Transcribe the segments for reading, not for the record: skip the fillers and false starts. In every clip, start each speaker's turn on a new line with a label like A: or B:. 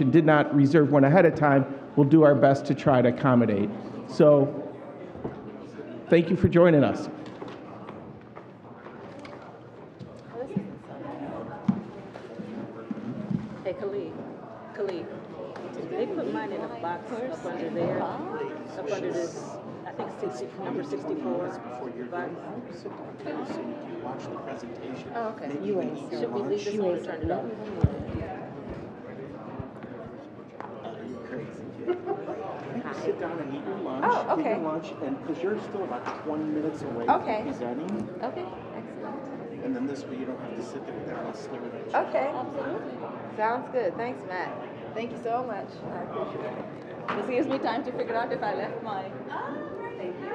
A: and did not reserve one ahead of time, we'll do our best to try to accommodate. So thank you for joining us.
B: Hey, Khalid, they put mine in a box up under there, up under this, I think number 64.
C: Before you're done, sit down here so you can watch the presentation.
B: Oh, okay.
C: Maybe
B: You
C: eat
B: ain't.
C: your
B: Should we leave
C: lunch.
B: this on or turn it off?
C: You're crazy. Maybe sit down and eat your lunch.
D: Oh, okay.
C: Get your lunch, and because you're still about 20 minutes away
D: Okay.
C: from presenting,
D: Okay, excellent.
C: and then this way you don't have to sit there and stare at each other.
D: Okay, absolutely. Sounds good. Thanks, Matt. Thank you so much. I appreciate it.
B: This gives me time to figure out if I left my.
D: Thank you.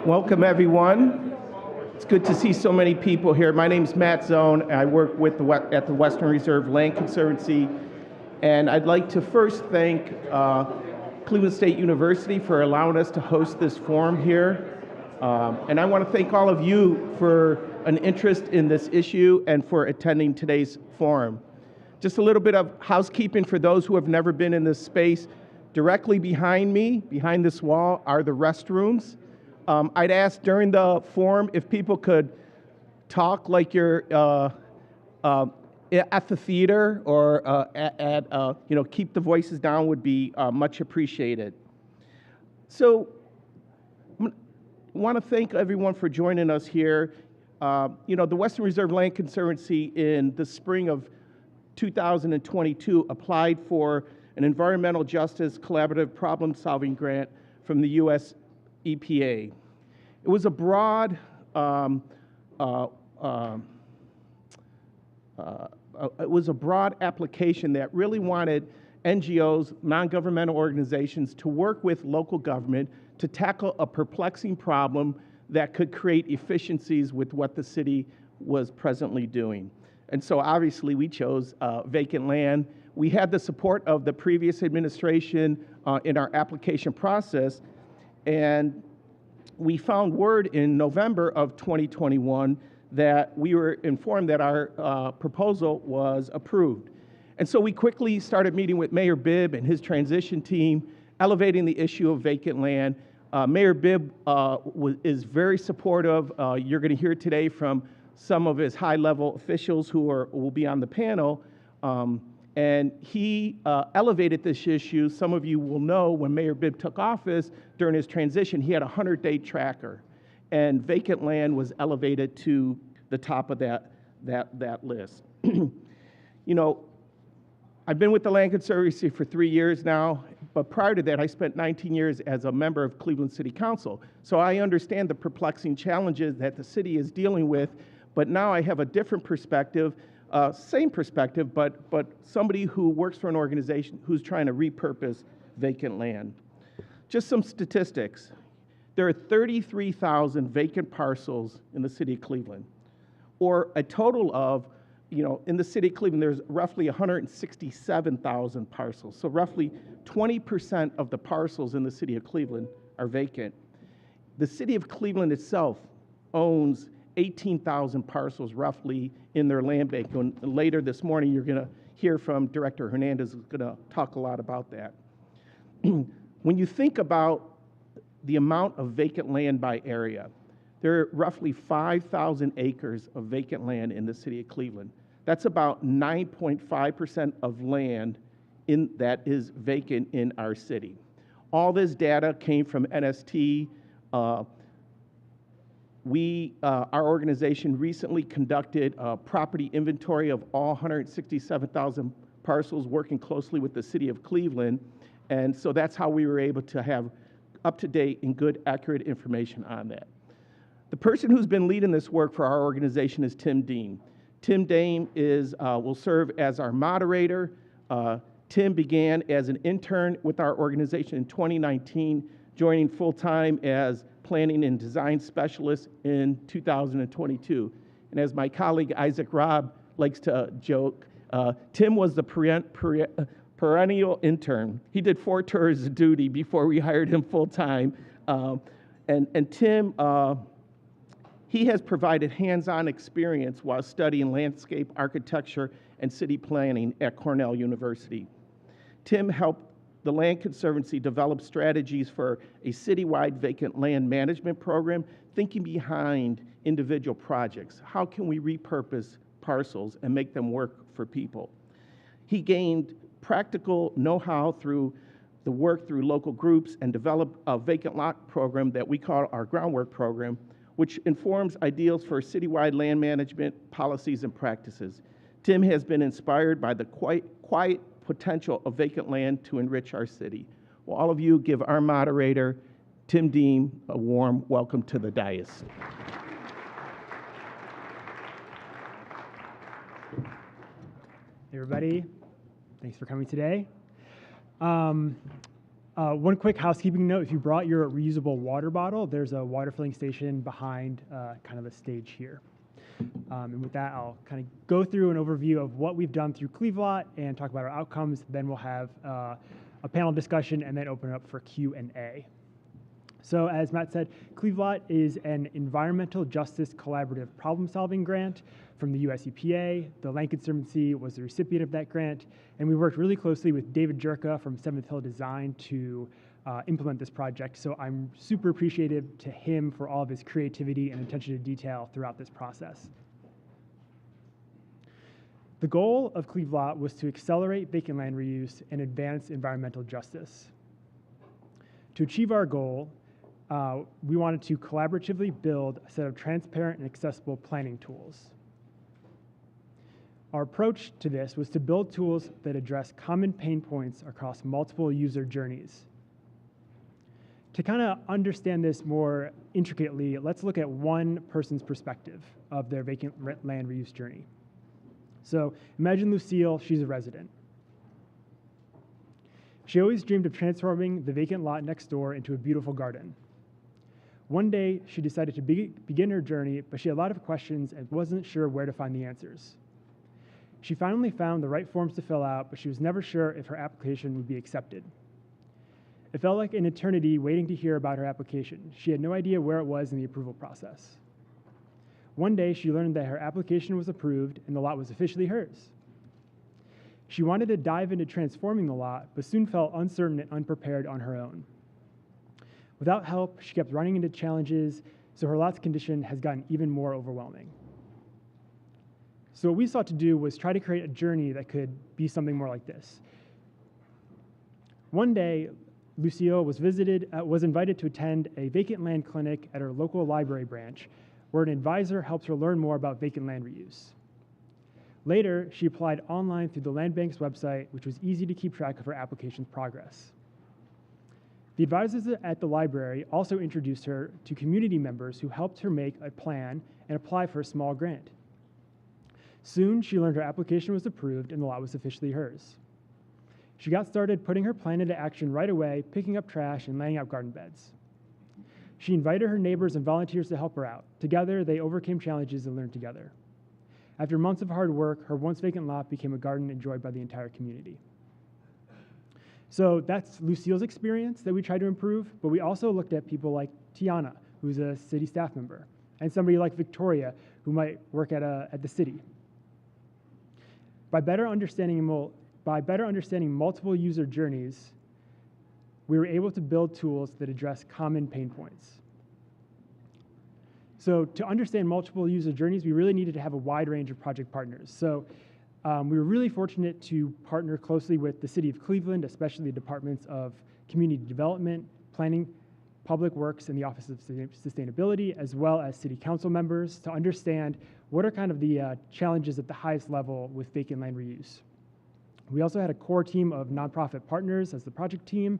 A: Welcome, everyone. It's good to see so many people here. My name's Matt Zone, and I work with at the Western Reserve Land Conservancy. And I'd like to first thank Cleveland State University for allowing us to host this forum here. And I want to thank all of you for an interest in this issue and for attending today's forum. Just a little bit of housekeeping for those who have never been in this space. Directly behind me, behind this wall, are the restrooms. I'd ask during the forum if people could talk like you're at the theater or keep the voices down would be much appreciated. So I want to thank everyone for joining us here. The Western Reserve Land Conservancy in the spring of 2022 applied for an environmental justice collaborative problem-solving grant from the U.S. EPA. It was a broad application that really wanted NGOs, non-governmental organizations, to work with local government to tackle a perplexing problem that could create efficiencies with what the city was presently doing. And so obviously we chose vacant land. We had the support of the previous administration in our application process, and we found word in November of 2021 that we were informed that our proposal was approved. And so we quickly started meeting with Mayor Bibb and his transition team, elevating the issue of vacant land. Mayor Bibb is very supportive. You're going to hear today from some of his high-level officials who will be on the panel. And he elevated this issue. Some of you will know when Mayor Bibb took office during his transition, he had a 100-day tracker. And vacant land was elevated to the top of that list. You know, I've been with the Land Conservancy for 3 years now, but prior to that, I spent 19 years as a member of Cleveland City Council. So I understand the perplexing challenges that the city is dealing with, but now I have a different perspective, same perspective, but somebody who works for an organization who's trying to repurpose vacant land. Just some statistics. There are 33,000 vacant parcels in the city of Cleveland, or a total of, you know, in the city of Cleveland, there's roughly 167,000 parcels. So roughly 20% of the parcels in the city of Cleveland are vacant. The city of Cleveland itself owns 18,000 parcels roughly in their land bank. And later this morning, you're gonna hear from Director Hernandez, who's gonna talk a lot about that. When you think about the amount of vacant land by area, there are roughly 5,000 acres of vacant land in the city of Cleveland. That's about 9.5% of land that is vacant in our city. All this data came from NST. Our organization recently conducted a property inventory of all 167,000 parcels, working closely with the city of Cleveland. And so that's how we were able to have up-to-date and good, accurate information on that. The person who's been leading this work for our organization is Tim Dean. Tim Dean will serve as our moderator. Tim began as an intern with our organization in 2019, joining full-time as planning and design specialist in 2022. And as my colleague Isaac Robb likes to joke, Tim was the perennial intern. He did 4 tours of duty before we hired him full-time. And Tim, he has provided hands-on experience while studying landscape architecture and city planning at Cornell University. Tim helped the Land Conservancy develop strategies for a citywide vacant land management program, thinking behind individual projects. How can we repurpose parcels and make them work for people? He gained practical know-how through the work through local groups and developed a vacant lot program that we call our groundwork program, which informs ideals for citywide land management policies and practices. Tim has been inspired by the quiet potential of vacant land to enrich our city. Will all of you give our moderator, Tim Dean, a warm welcome to the dais.
E: Hey everybody, thanks for coming today. One quick housekeeping note, if you brought your reusable water bottle, there's a water filling station behind kind of a stage here. And with that, I'll kind of go through an overview of what we've done through CLEVLOT and talk about our outcomes. Then we'll have a panel discussion and then open it up for Q&A. So as Matt said, CLEVLOT is an environmental justice collaborative problem-solving grant from the US EPA. The Land Conservancy was the recipient of that grant, and we worked really closely with David Jerka from 7th Hill Design to implement this project. So I'm super appreciative to him for all of his creativity and attention to detail throughout this process. The goal of CLEVLOT was to accelerate vacant land reuse and advance environmental justice. To achieve our goal, we wanted to collaboratively build a set of transparent and accessible planning tools. Our approach to this was to build tools that address common pain points across multiple user journeys. To kind of understand this more intricately, let's look at one person's perspective of their vacant land reuse journey. So imagine Lucille, she's a resident. She always dreamed of transforming the vacant lot next door into a beautiful garden. One day, she decided to begin her journey, but she had a lot of questions and wasn't sure where to find the answers. She finally found the right forms to fill out, but she was never sure if her application would be accepted. It felt like an eternity waiting to hear about her application. She had no idea where it was in the approval process. One day, she learned that her application was approved and the lot was officially hers. She wanted to dive into transforming the lot, but soon felt uncertain and unprepared on her own. Without help, she kept running into challenges, so her lot's condition has gotten even more overwhelming. So what we sought to do was try to create a journey that could be something more like this. One day, Lucille was invited to attend a vacant land clinic at her local library branch, where an advisor helps her learn more about vacant land reuse. Later, she applied online through the Land Bank's website, which was easy to keep track of her application's progress. The advisors at the library also introduced her to community members who helped her make a plan and apply for a small grant. Soon, she learned her application was approved and the lot was officially hers. She got started putting her plan into action right away, picking up trash and laying out garden beds. She invited her neighbors and volunteers to help her out. Together, they overcame challenges and learned together. After months of hard work, her once vacant lot became a garden enjoyed by the entire community. So that's Lucille's experience that we tried to improve, but we also looked at people like Tiana, who's a city staff member, and somebody like Victoria, who might work at the city. By better understanding multiple user journeys, we were able to build tools that address common pain points. So to understand multiple user journeys, we really needed to have a wide range of project partners. So we were really fortunate to partner closely with the City of Cleveland, especially the Departments of Community Development, Planning, Public Works, and the Office of Sustainability, as well as City Council members to understand what are kind of the challenges at the highest level with vacant land reuse. We also had a core team of nonprofit partners as the project team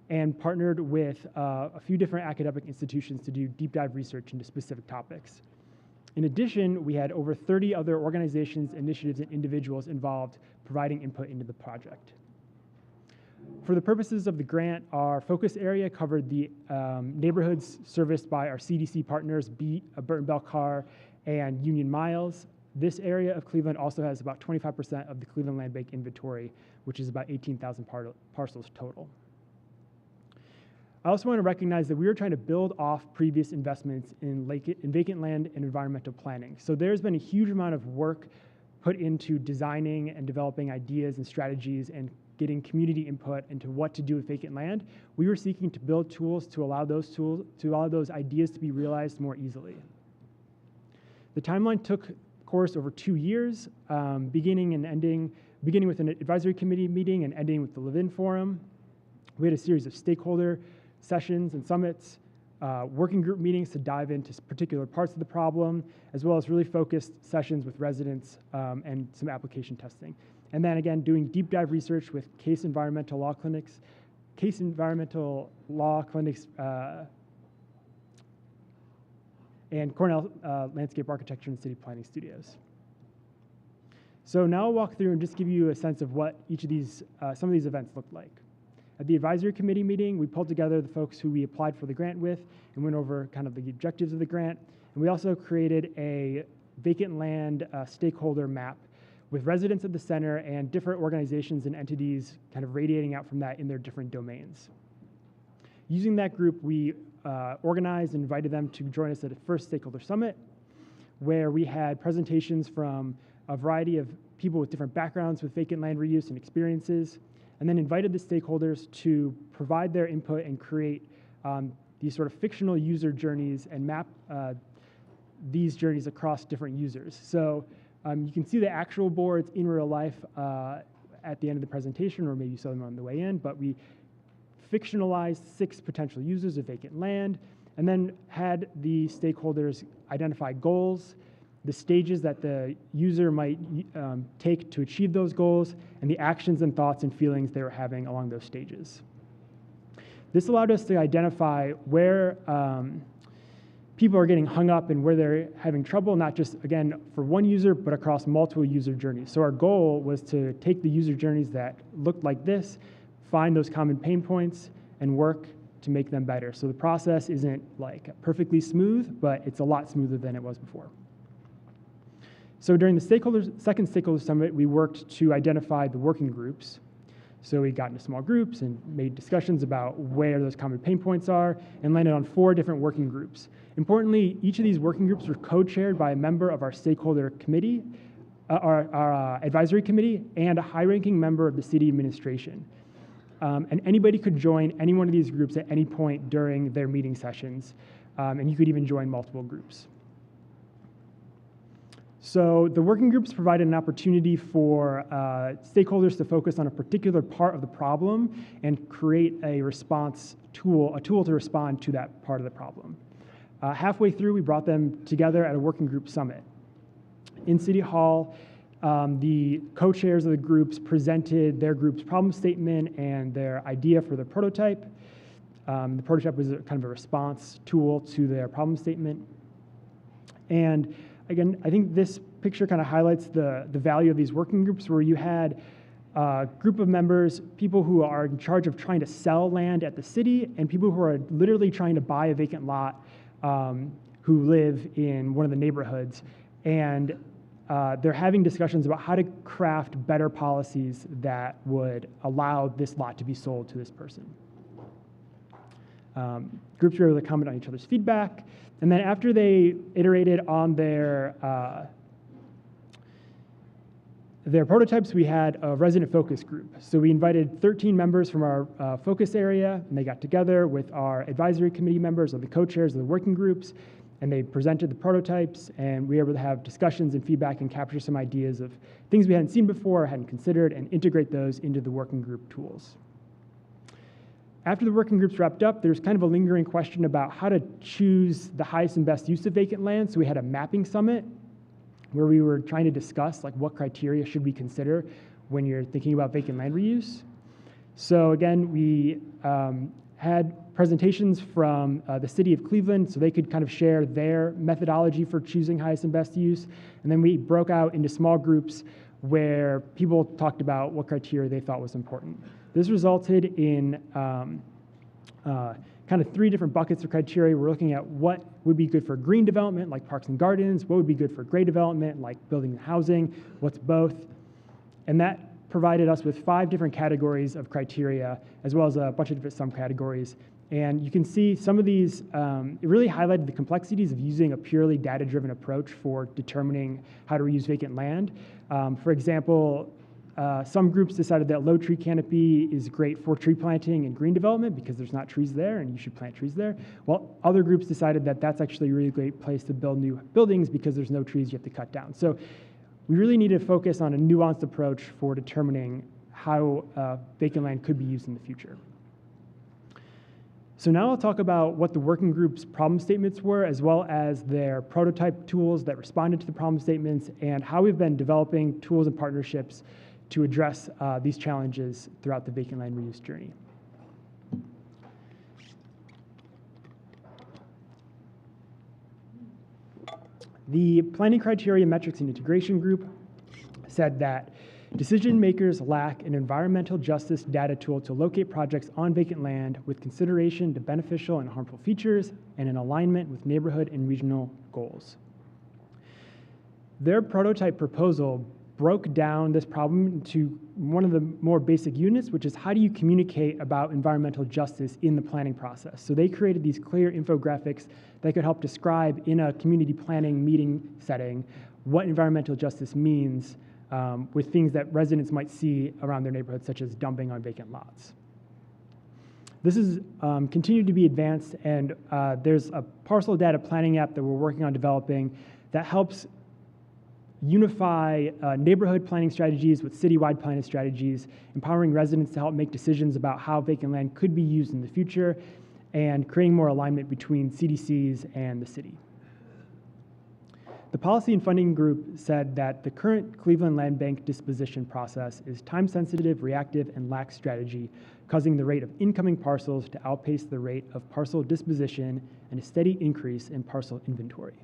E: and partnered with a few different academic institutions to do deep dive research into specific topics. In addition, we had over 30 other organizations, initiatives, and individuals involved providing input into the project. For the purposes of the grant, our focus area covered the neighborhoods serviced by our CDC partners, Beat, Burton Bell Carr, and Union Miles. This area of Cleveland also has about 25% of the Cleveland Land Bank inventory, which is about 18,000 parcels total. I also want to recognize that we were trying to build off previous investments in vacant land and environmental planning. So there's been a huge amount of work put into designing and developing ideas and strategies and getting community input into what to do with vacant land. We were seeking to build tools to allow those ideas to be realized more easily. The timeline took course over 2 years, beginning with an advisory committee meeting and ending with the Levin Forum. We had a series of stakeholder sessions and summits, working group meetings to dive into particular parts of the problem, as well as really focused sessions with residents and some application testing. And then again, doing deep dive research with case environmental law clinics, and Cornell Landscape Architecture and City Planning Studios. So now I'll walk through and just give you a sense of what some of these events looked like. At the advisory committee meeting, we pulled together the folks who we applied for the grant with and went over kind of the objectives of the grant. And we also created a vacant land stakeholder map with residents at the center and different organizations and entities kind of radiating out from that in their different domains. Using that group, we organized and invited them to join us at a first stakeholder summit, where we had presentations from a variety of people with different backgrounds with vacant land reuse and experiences, and then invited the stakeholders to provide their input and create these sort of fictional user journeys and map these journeys across different users. So you can see the actual boards in real life at the end of the presentation, or maybe you saw them on the way in, but we fictionalized 6 potential users of vacant land, and then had the stakeholders identify goals, the stages that the user might take to achieve those goals, and the actions and thoughts and feelings they were having along those stages. This allowed us to identify where people are getting hung up and where they're having trouble, not just, again, for one user, but across multiple user journeys. So our goal was to take the user journeys that looked like this, find those common pain points, and work to make them better. So the process isn't like perfectly smooth, but it's a lot smoother than it was before. So during the second stakeholder summit, we worked to identify the working groups. So we got into small groups and made discussions about where those common pain points are and landed on 4 different working groups. Importantly, each of these working groups were co-chaired by a member of our stakeholder committee, our advisory committee, and a high-ranking member of the city administration. and anybody could join any one of these groups at any point during their meeting sessions, and you could even join multiple groups. So the working groups provided an opportunity for stakeholders to focus on a particular part of the problem and create a response tool, a tool to respond to that part of the problem. Halfway through, we brought them together at a working group summit. In City Hall, the co-chairs of the groups presented their group's problem statement and their idea for the prototype. The prototype was kind of a response tool to their problem statement. And again, I think this picture kind of highlights the value of these working groups, where you had a group of members, people who are in charge of trying to sell land at the city, and people who are literally trying to buy a vacant lot who live in one of the neighborhoods. And they're having discussions about how to craft better policies that would allow this lot to be sold to this person. Groups were able to comment on each other's feedback. And then after they iterated on their prototypes, we had a resident focus group. So we invited 13 members from our focus area, and they got together with our advisory committee members or the co-chairs of the working groups, and they presented the prototypes, and we were able to have discussions and feedback and capture some ideas of things we hadn't seen before or hadn't considered and integrate those into the working group tools. After the working groups wrapped up, there's kind of a lingering question about how to choose the highest and best use of vacant land. So we had a mapping summit where we were trying to discuss like what criteria should we consider when you're thinking about vacant land reuse. So again, we had presentations from the city of Cleveland so they could kind of share their methodology for choosing highest and best use. And then we broke out into small groups where people talked about what criteria they thought was important. This resulted in kind of 3 different buckets of criteria. We're looking at what would be good for green development, like parks and gardens, what would be good for gray development, like building and housing, what's both. And that provided us with 5 different categories of criteria, as well as a bunch of different subcategories. And you can see some of these, it really highlighted the complexities of using a purely data-driven approach for determining how to reuse vacant land. For example, some groups decided that low tree canopy is great for tree planting and green development because there's not trees there and you should plant trees there. While other groups decided that that's actually a really great place to build new buildings because there's no trees you have to cut down. So we really need to focus on a nuanced approach for determining how vacant land could be used in the future. So now I'll talk about what the working group's problem statements were, as well as their prototype tools that responded to the problem statements, and how we've been developing tools and partnerships to address these challenges throughout the vacant land reuse journey. The planning criteria, metrics, and integration group said that decision makers lack an environmental justice data tool to locate projects on vacant land with consideration to beneficial and harmful features and in alignment with neighborhood and regional goals. Their prototype proposal broke down this problem into one of the more basic units, which is how do you communicate about environmental justice in the planning process. So they created these clear infographics that could help describe in a community planning meeting setting what environmental justice means with things that residents might see around their neighborhood, such as dumping on vacant lots. This is continued to be advanced, and there's a parcel data planning app that we're working on developing that helps unify neighborhood planning strategies with citywide planning strategies, empowering residents to help make decisions about how vacant land could be used in the future, and creating more alignment between CDCs and the city. The policy and funding group said that the current Cleveland Land Bank disposition process is time-sensitive, reactive, and lacks strategy, causing the rate of incoming parcels to outpace the rate of parcel disposition and a steady increase in parcel inventory.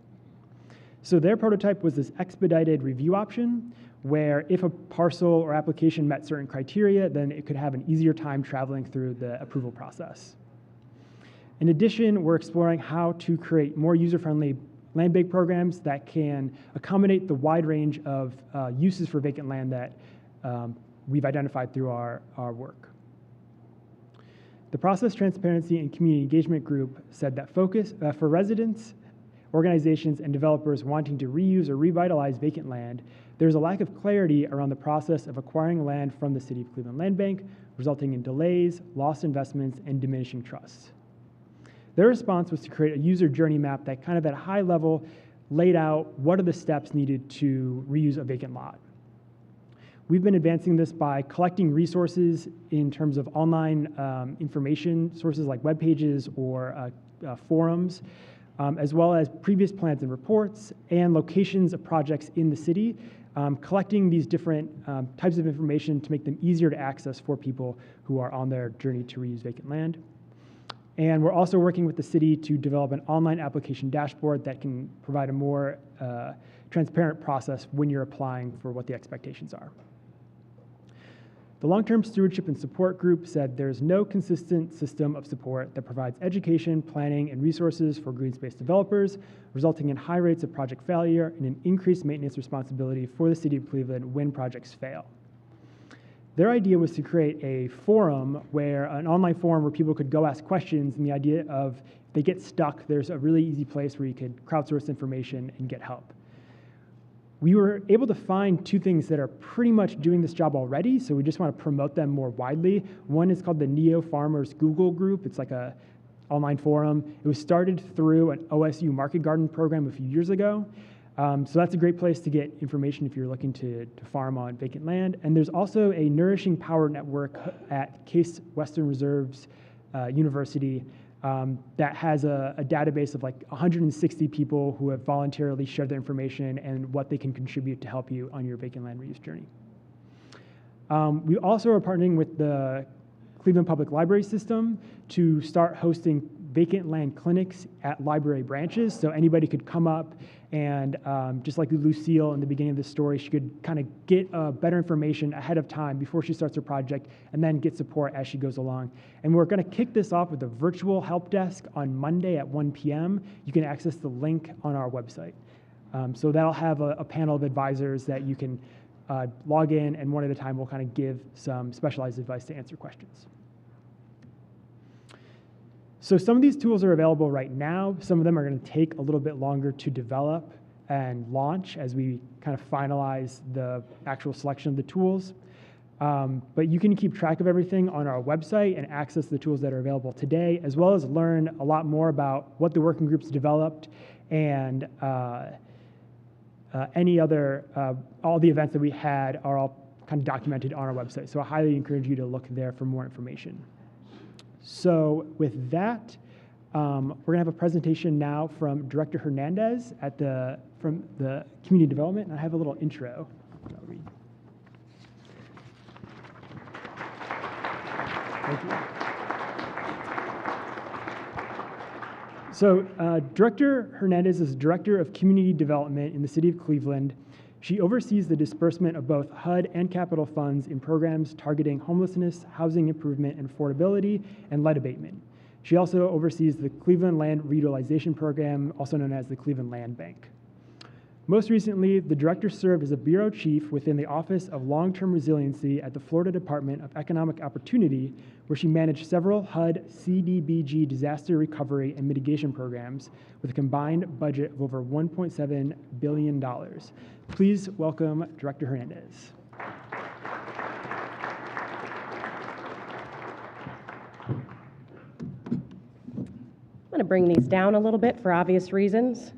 E: So their prototype was this expedited review option, where if a parcel or application met certain criteria, then it could have an easier time traveling through the approval process. In addition, we're exploring how to create more user-friendly land bank programs that can accommodate the wide range of uses for vacant land that we've identified through our work. The Process Transparency and Community Engagement Group said that focus for residents, organizations and developers wanting to reuse or revitalize vacant land, there's a lack of clarity around the process of acquiring land from the City of Cleveland Land Bank, resulting in delays, lost investments, and diminishing trust. Their response was to create a user journey map that kind of at a high level laid out what are the steps needed to reuse a vacant lot. We've been advancing this by collecting resources in terms of online information sources like web pages or forums, as well as previous plans and reports and locations of projects in the city, collecting these different types of information to make them easier to access for people who are on their journey to reuse vacant land. And we're also working with the city to develop an online application dashboard that can provide a more transparent process when you're applying for what the expectations are. The Long-Term Stewardship and Support Group said there's no consistent system of support that provides education, planning, and resources for green space developers, resulting in high rates of project failure and an increased maintenance responsibility for the City of Cleveland when projects fail. Their idea was to create a forum an online forum where people could go ask questions, and the idea of if they get stuck, there's a really easy place where you could crowdsource information and get help. We were able to find two things that are pretty much doing this job already, so we just want to promote them more widely. One is called the Neo Farmers Google group. It's like a online forum. It was started through an OSU Market Garden program a few years ago. So that's a great place to get information if you're looking to farm on vacant land. And there's also a Nourishing Power Network at Case Western Reserve's University that has a database of like 160 people who have voluntarily shared their information and what they can contribute to help you on your vacant land reuse journey. We also are partnering with the Cleveland Public Library System to start hosting vacant land clinics at library branches. So anybody could come up and just like Lucille in the beginning of the story, she could kind of get better information ahead of time before she starts her project and then get support as she goes along. And we're gonna kick this off with a virtual help desk on Monday at 1 p.m. You can access the link on our website. So that'll have a panel of advisors that you can log in, and one at a time we'll kind of give some specialized advice to answer questions. So some of these tools are available right now. Some of them are going to take a little bit longer to develop and launch as we kind of finalize the actual selection of the tools. But you can keep track of everything on our website and access the tools that are available today, as well as learn a lot more about what the working groups developed and any other, all the events that we had are all kind of documented on our website. So I highly encourage you to look there for more information. So with that, we're gonna have a presentation now from Director Hernandez from the Community Development, and I have a little intro that I'll read. Thank you. So Director Hernandez is Director of Community Development in the City of Cleveland. She oversees the disbursement of both HUD and capital funds in programs targeting homelessness, housing improvement and affordability, and lead abatement. She also oversees the Cleveland Land Revitalization Program, also known as the Cleveland Land Bank. Most recently, the director served as a bureau chief within the Office of Long-Term Resiliency at the Florida Department of Economic Opportunity, where she managed several HUD CDBG disaster recovery and mitigation programs with a combined budget of over $1.7 billion. Please welcome Director Hernandez.
F: I'm going to bring these down a little bit for obvious reasons.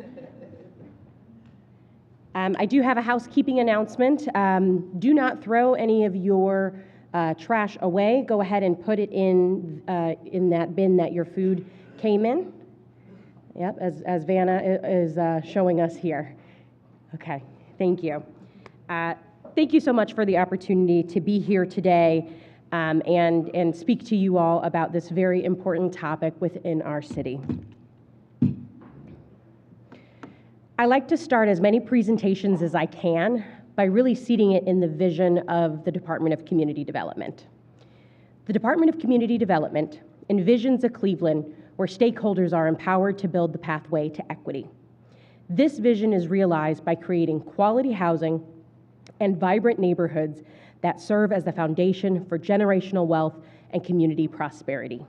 F: I do have a housekeeping announcement. Do not throw any of your trash away. Go ahead and put it in that bin that your food came in. Yep, as Vanna is showing us here. Okay, thank you. Thank you so much for the opportunity to be here today and speak to you all about this very important topic within our city. I like to start as many presentations as I can by really seating it in the vision of the Department of Community Development. The Department of Community Development envisions a Cleveland where stakeholders are empowered to build the pathway to equity. This vision is realized by creating quality housing and vibrant neighborhoods that serve as the foundation for generational wealth and community prosperity.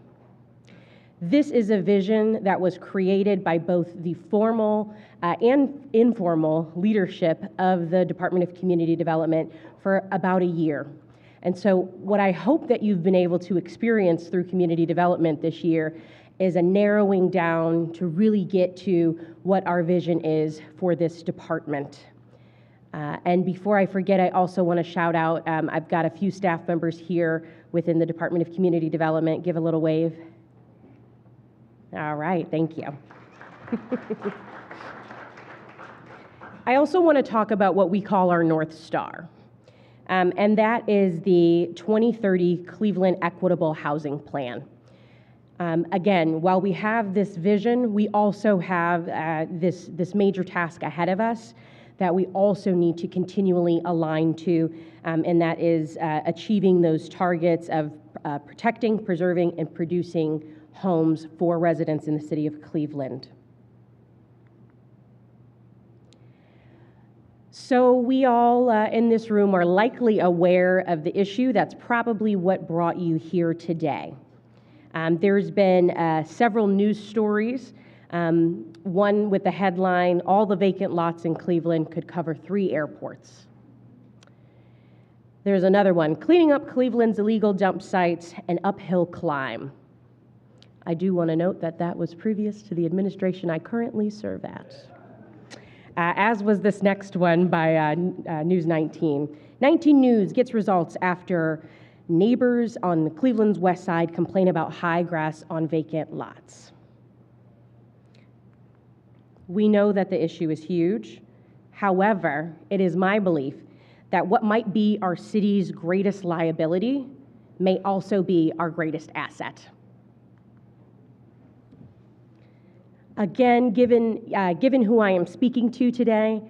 F: This is a vision that was created by both the formal and informal leadership of the Department of Community Development for about a year. And so what I hope that you've been able to experience through community development this year is a narrowing down to really get to what our vision is for this department. And before I forget, I also want to shout out, I've got a few staff members here within the Department of Community Development. Give a little wave. All right, thank you. I also want to talk about what we call our North Star, and that is the 2030 Cleveland Equitable Housing Plan. Again, while we have this vision, we also have this major task ahead of us that we also need to continually align to, and that is achieving those targets of protecting, preserving, and producing homes for residents in the city of Cleveland. So we all in this room are likely aware of the issue. That's probably what brought you here today. There's been several news stories, one with the headline, "All the vacant lots in Cleveland could cover 3 airports." There's another one, "Cleaning up Cleveland's illegal dump sites, an uphill climb." I do want to note that that was previous to the administration I currently serve at. As was this next one by News 19. 19 News gets results after neighbors on Cleveland's west side complain about high grass on vacant lots. We know that the issue is huge. However, it is my belief that what might be our city's greatest liability may also be our greatest asset. Again, given who I am speaking to today,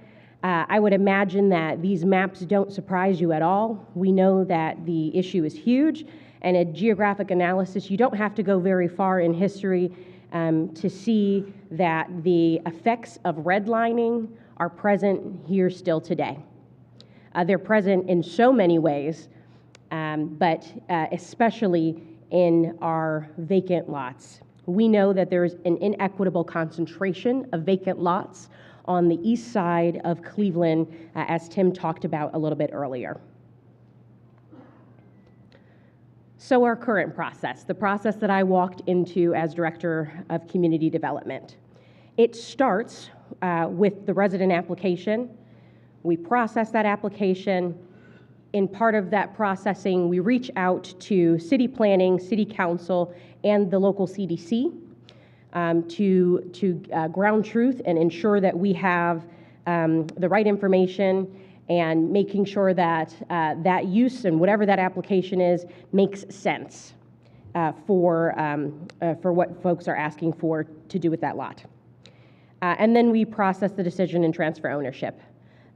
F: I would imagine that these maps don't surprise you at all. We know that the issue is huge, and a geographic analysis, you don't have to go very far in history to see that the effects of redlining are present here still today. They're present in so many ways, but especially in our vacant lots. We know that there's an inequitable concentration of vacant lots on the east side of Cleveland, as Tim talked about a little bit earlier. So our current process, the process that I walked into as Director of Community Development, it starts with the resident application. We process that application. In part of that processing, we reach out to city planning, city council, and the local CDC to ground truth and ensure that we have the right information and making sure that that use and whatever that application is makes sense for what folks are asking for to do with that lot. And then we process the decision and transfer ownership.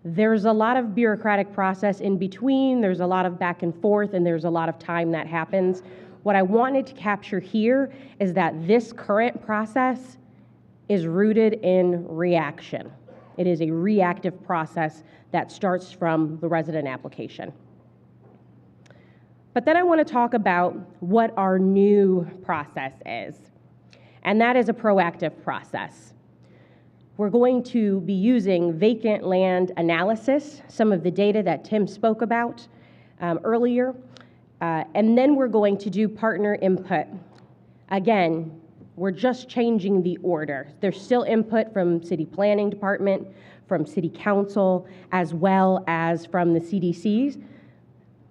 F: There's a lot of bureaucratic process in between, there's a lot of back and forth, and there's a lot of time that happens. What I wanted to capture here is that this current process is rooted in reaction. It is a reactive process that starts from the resident application. But then I want to talk about what our new process is, and that is a proactive process. We're going to be using vacant land analysis, some of the data that Tim spoke about earlier, and then we're going to do partner input. Again, we're just changing the order. There's still input from City Planning Department, from City Council, as well as from the CDCs,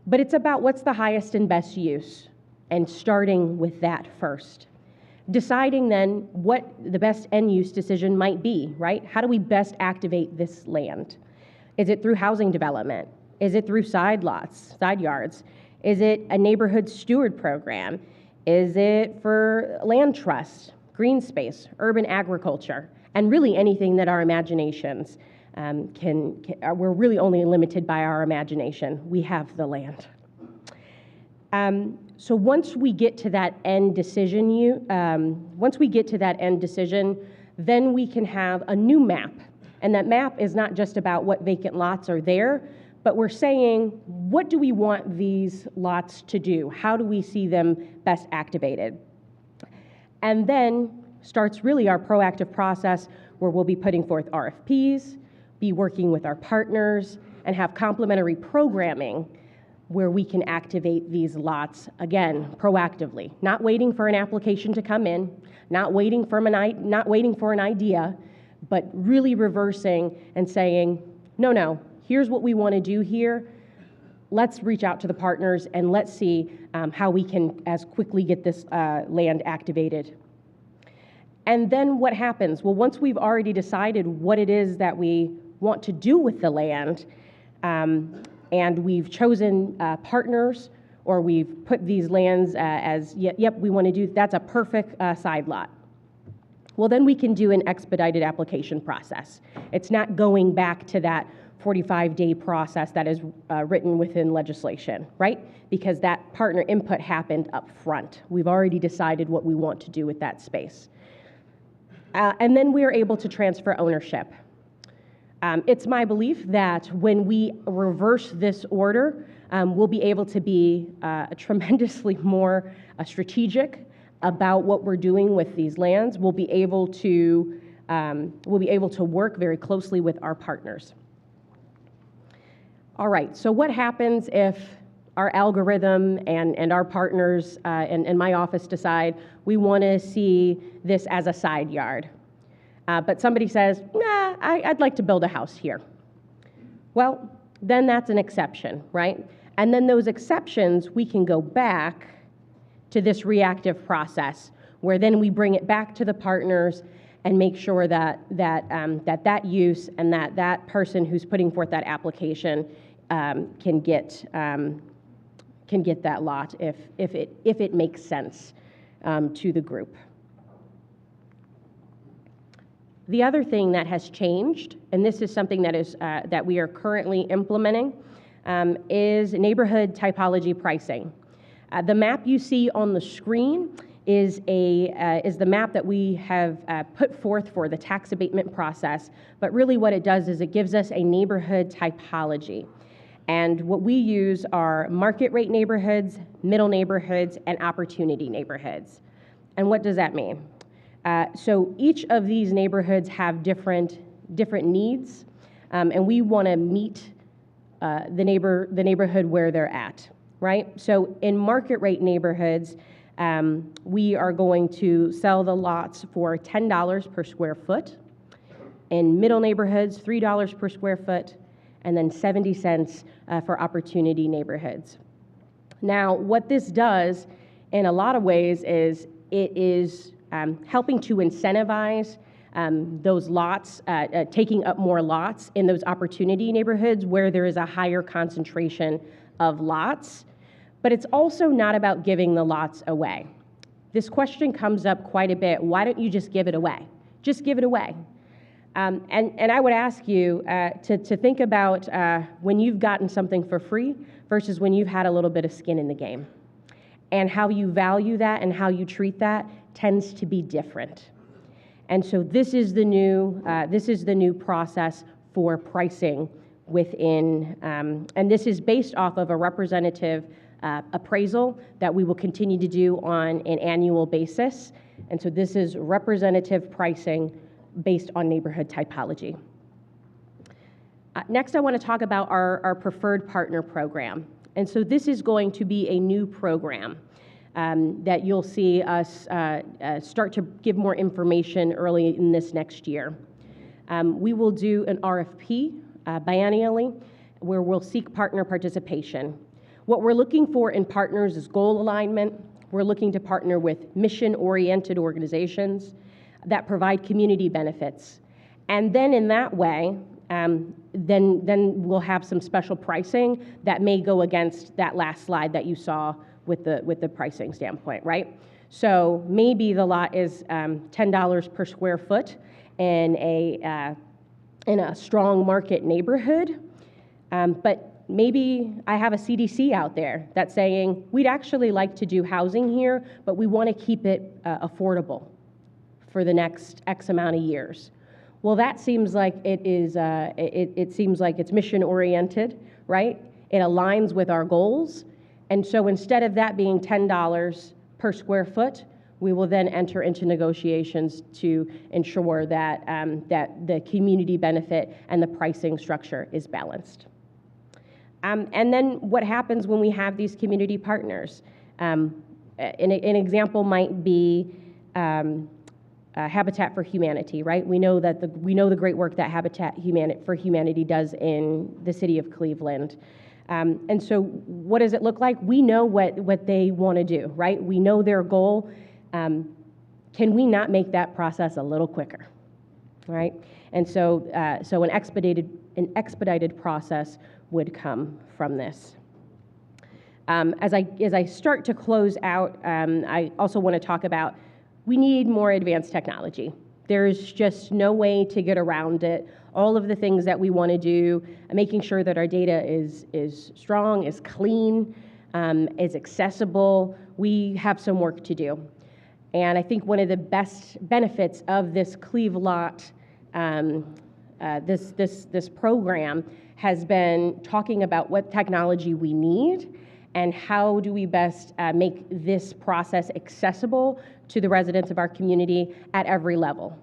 F: but it's about what's the highest and best use, and starting with that first. Deciding then what the best end use decision might be, right? How do we best activate this land? Is it through housing development? Is it through side lots, side yards? Is it a neighborhood steward program? Is it for land trust, green space, urban agriculture, and really anything that our imaginations we're really only limited by our imagination. We have the land. So once we get to that end decision, then we can have a new map. And that map is not just about what vacant lots are there, but we're saying, what do we want these lots to do? How do we see them best activated? And then starts really our proactive process where we'll be putting forth RFPs, be working with our partners, and have complementary programming where we can activate these lots, again, proactively, not waiting for an application to come in, not waiting for an idea, but really reversing and saying, no, here's what we want to do here. Let's reach out to the partners and let's see how we can as quickly get this land activated. And then what happens? Well, once we've already decided what it is that we want to do with the land, and we've chosen partners, or we've put these lands as, yep, we want to do, that's a perfect side lot. Well, then we can do an expedited application process. It's not going back to that 45-day process that is written within legislation, right? Because that partner input happened up front. We've already decided what we want to do with that space. And then we are able to transfer ownership. It's my belief that when we reverse this order, we'll be able to be tremendously more strategic about what we're doing with these lands. We'll be able to work very closely with our partners. All right, so what happens if our algorithm and our partners and my office decide we want to see this as a side yard? But somebody says, nah, I'd like to build a house here. Well, then that's an exception, right? And then those exceptions, we can go back to this reactive process where then we bring it back to the partners and make sure that that use and that person who's putting forth that application can get that lot if it makes sense to the group. The other thing that has changed, and this is something that we are currently implementing, is neighborhood typology pricing. The map you see on the screen is the map that we have put forth for the tax abatement process, but really what it does is it gives us a neighborhood typology. And what we use are market rate neighborhoods, middle neighborhoods, and opportunity neighborhoods. And what does that mean? So each of these neighborhoods have different needs, and we want to meet the neighborhood where they're at, right? So in market rate neighborhoods, we are going to sell the lots for $10 per square foot. In middle neighborhoods, $3 per square foot, and then 70 cents for opportunity neighborhoods. Now, what this does in a lot of ways is it is helping to incentivize those lots, taking up more lots in those opportunity neighborhoods where there is a higher concentration of lots. But it's also not about giving the lots away. This question comes up quite a bit. Why don't you just give it away? Just give it away. And I would ask you to think about when you've gotten something for free versus when you've had a little bit of skin in the game. And how you value that and how you treat that tends to be different. And so this is the new process for pricing within, and this is based off of a representative appraisal that we will continue to do on an annual basis. And so this is representative pricing based on neighborhood typology. Next, I want to talk about our preferred partner program. And so this is going to be a new program that you'll see us start to give more information early in this next year. We will do an RFP biennially where we'll seek partner participation. What we're looking for in partners is goal alignment. We're looking to partner with mission-oriented organizations that provide community benefits. And then in that way, then we'll have some special pricing that may go against that last slide that you saw with the pricing standpoint, right? So maybe the lot is $10 per square foot in a strong market neighborhood, but maybe I have a CDC out there that's saying, we'd actually like to do housing here, but we want to keep it affordable for the next X amount of years. Well, that seems like it is. It seems like it's mission-oriented, right? It aligns with our goals, and so instead of that being $10 per square foot, We will then enter into negotiations to ensure that, that the community benefit and the pricing structure is balanced. And then what happens when we have these community partners? An example might be Habitat for Humanity, right? We know that the great work that Habitat for Humanity does in the city of Cleveland. And so what does it look like? We know what they want to do, right? We know their goal. Can we not make that process a little quicker, right? And so, an expedited process would come from this. As I start to close out, I also want to talk about we need more advanced technology. There's just no way to get around it. All of the things that we want to do, making sure that our data is strong, is clean, is accessible. We have some work to do. And I think one of the best benefits of this CLEVLOT, this program, has been talking about what technology we need and how do we best make this process accessible to the residents of our community at every level.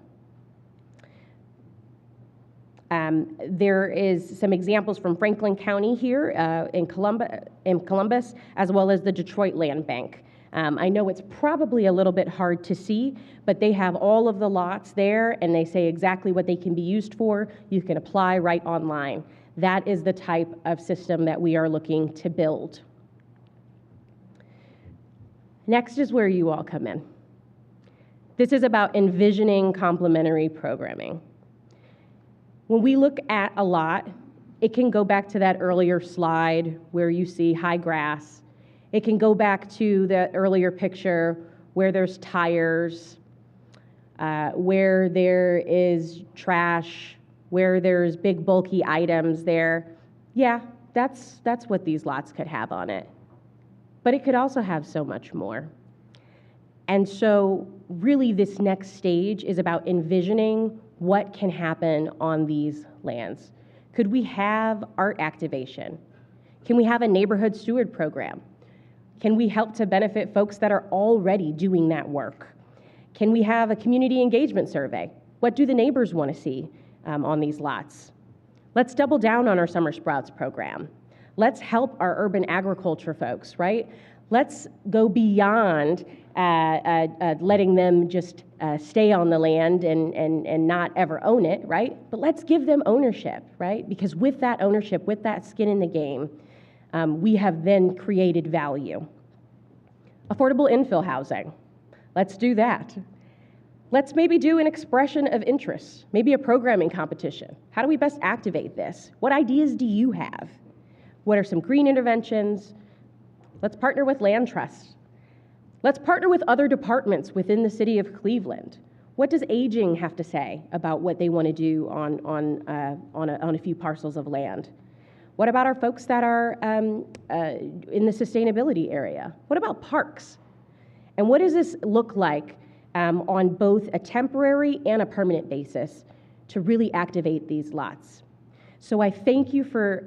F: There is some examples from Franklin County here in Columbus, as well as the Detroit Land Bank. I know it's probably a little bit hard to see, but they have all of the lots there, and they say exactly what they can be used for. You can apply right online. That is the type of system that we are looking to build. Next is where you all come in. This is about envisioning complementary programming. When we look at a lot, it can go back to that earlier slide where you see high grass. It can go back to the earlier picture where there's tires, where there is trash, where there's big bulky items there. Yeah, that's what these lots could have on it. But it could also have so much more. And so really this next stage is about envisioning what can happen on these lands. Could we have art activation? Can we have a neighborhood steward program? Can we help to benefit folks that are already doing that work? Can we have a community engagement survey? What do the neighbors want to see on these lots? Let's double down on our Summer Sprouts program. Let's help our urban agriculture folks, right? Let's go beyond letting them just stay on the land and not ever own it, right? But let's give them ownership, right? Because with that ownership, with that skin in the game, we have then created value. Affordable infill housing. Let's do that. Let's maybe do an expression of interest, maybe a programming competition. How do we best activate this? What ideas do you have? What are some green interventions? Let's partner with land trusts. Let's partner with other departments within the city of Cleveland. What does aging have to say about what they want to do on a few parcels of land? What about our folks that are in the sustainability area? What about parks? And what does this look like on both a temporary and a permanent basis to really activate these lots? So I thank you for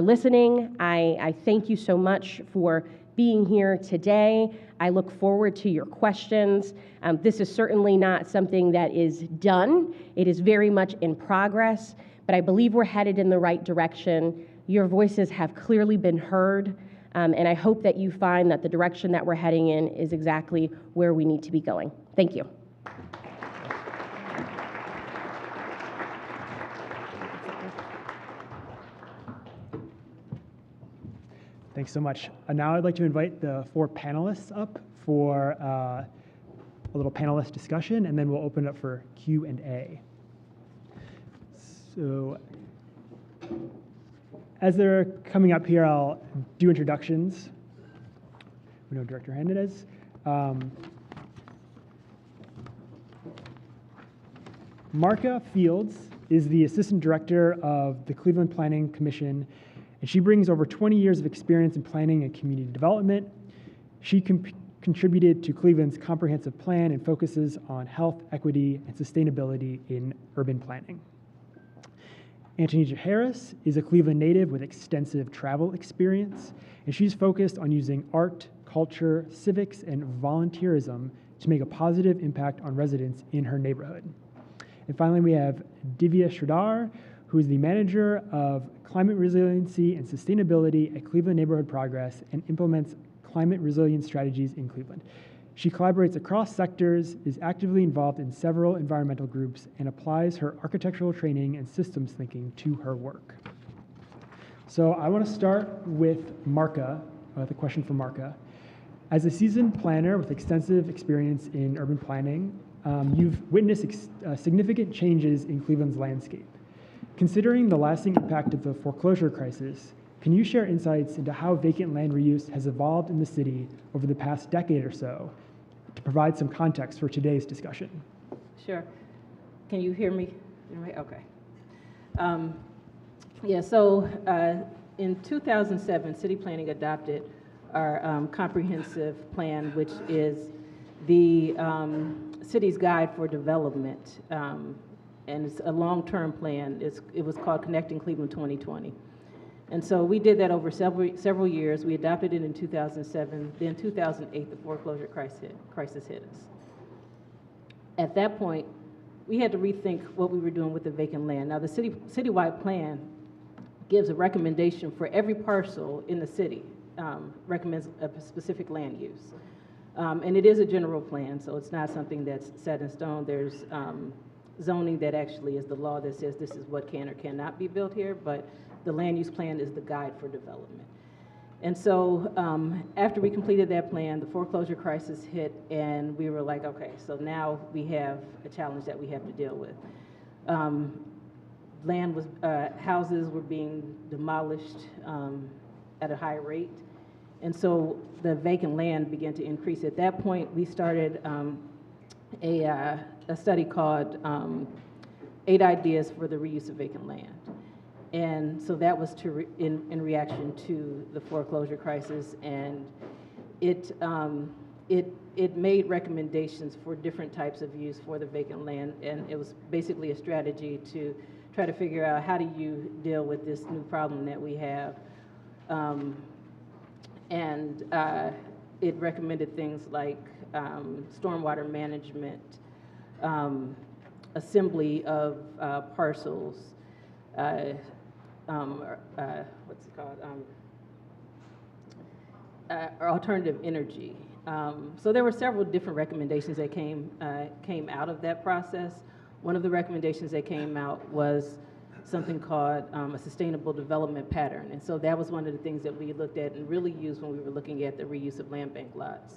F: listening. I thank you so much for being here today. I look forward to your questions. This is certainly not something that is done. It is very much in progress, but I believe we're headed in the right direction. Your voices have clearly been heard, and I hope that you find that the direction that we're heading in is exactly where we need to be going. Thank you.
E: Thanks so much. Now I'd like to invite the 4 panelists up for a little panelist discussion, and then we'll open it up for Q&A. So as they're coming up here, I'll do introductions. We know Director Hernandez. Marka Fields is the Assistant Director of the Cleveland Planning Commission, and she brings over 20 years of experience in planning and community development. She contributed to Cleveland's comprehensive plan and focuses on health, equity, and sustainability in urban planning. Antonija Harris is a Cleveland native with extensive travel experience, and she's focused on using art, culture, civics, and volunteerism to make a positive impact on residents in her neighborhood. And finally, we have Divya Sridhar, who is the manager of climate resiliency and sustainability at Cleveland Neighborhood Progress and implements climate resilience strategies in Cleveland. She collaborates across sectors, is actively involved in several environmental groups, and applies her architectural training and systems thinking to her work. So I want to start with Marka, with a question for Marka. As a seasoned planner with extensive experience in urban planning, you've witnessed significant changes in Cleveland's landscape. Considering the lasting impact of the foreclosure crisis, can you share insights into how vacant land reuse has evolved in the city over the past decade or so to provide some context for today's discussion?
B: Sure. Can you hear me? Okay. So in 2007, City Planning adopted our comprehensive plan, which is the city's guide for development. And it's a long-term plan. It was called Connecting Cleveland 2020. And so we did that over several years. We adopted it in 2007. Then 2008, the foreclosure crisis hit us. At that point, we had to rethink what we were doing with the vacant land. Now, the citywide plan gives a recommendation for every parcel in the city, recommends a specific land use. And it is a general plan, so it's not something that's set in stone. There's zoning that actually is the law that says this is what can or cannot be built here, but the land use plan is the guide for development. And so after we completed that plan, the foreclosure crisis hit, and we were like, okay, so now we have a challenge that we have to deal with. Houses were being demolished at a high rate, and so the vacant land began to increase. At that point, we started a study called 8 Ideas for the Reuse of Vacant Land. And so that was in reaction to the foreclosure crisis, and it made recommendations for different types of use for the vacant land, and it was basically a strategy to try to figure out how do you deal with this new problem that we have. It recommended things like stormwater management, assembly of parcels, what's it called? Or alternative energy. So there were several different recommendations that came out of that process. One of the recommendations that came out was something called a sustainable development pattern. And so that was one of the things that we looked at and really used when we were looking at the reuse of land bank lots.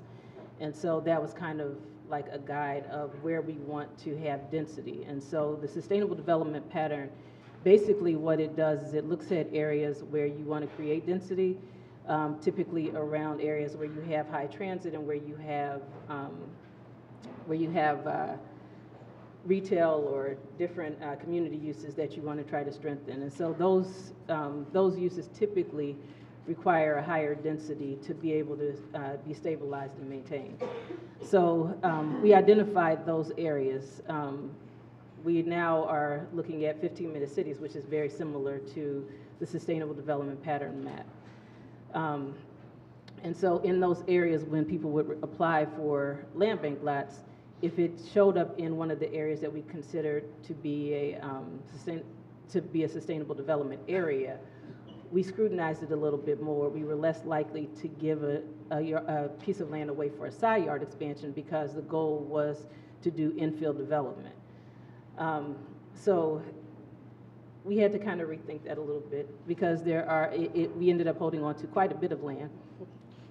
B: And so that was kind of like a guide of where we want to have density. And so the sustainable development pattern, basically what it does is it looks at areas where you want to create density, typically around areas where you have high transit and where you have retail or different community uses that you want to try to strengthen. And so those uses typically require a higher density to be able to be stabilized and maintained. So we identified those areas. We now are looking at 15-minute cities, which is very similar to the Sustainable Development Pattern map. And so in those areas, when people would apply for land bank lots, if it showed up in one of the areas that we considered to be a sustainable development area, we scrutinized it a little bit more. We were less likely to give a piece of land away for a side yard expansion because the goal was to do infill development. So we had to kind of rethink that a little bit because we ended up holding on to quite a bit of land.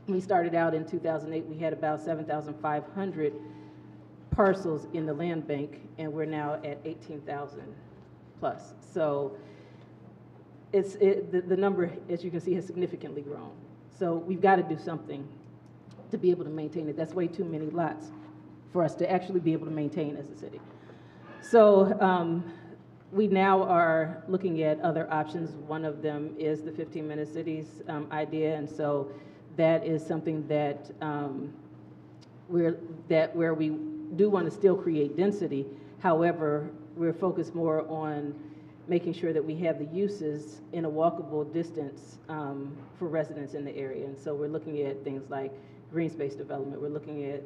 B: We started out in 2008, we had about 7,500 parcels in the land bank, and we're now at 18,000 plus. So the number, as you can see, has significantly grown. So we've got to do something to be able to maintain it. That's way too many lots for us to actually be able to maintain as a city. So we now are looking at other options. One of them is the 15-minute cities idea, and so that is something that where we do want to still create density. However, we're focused more on making sure that we have the uses in a walkable distance for residents in the area. And so we're looking at things like green space development. We're looking at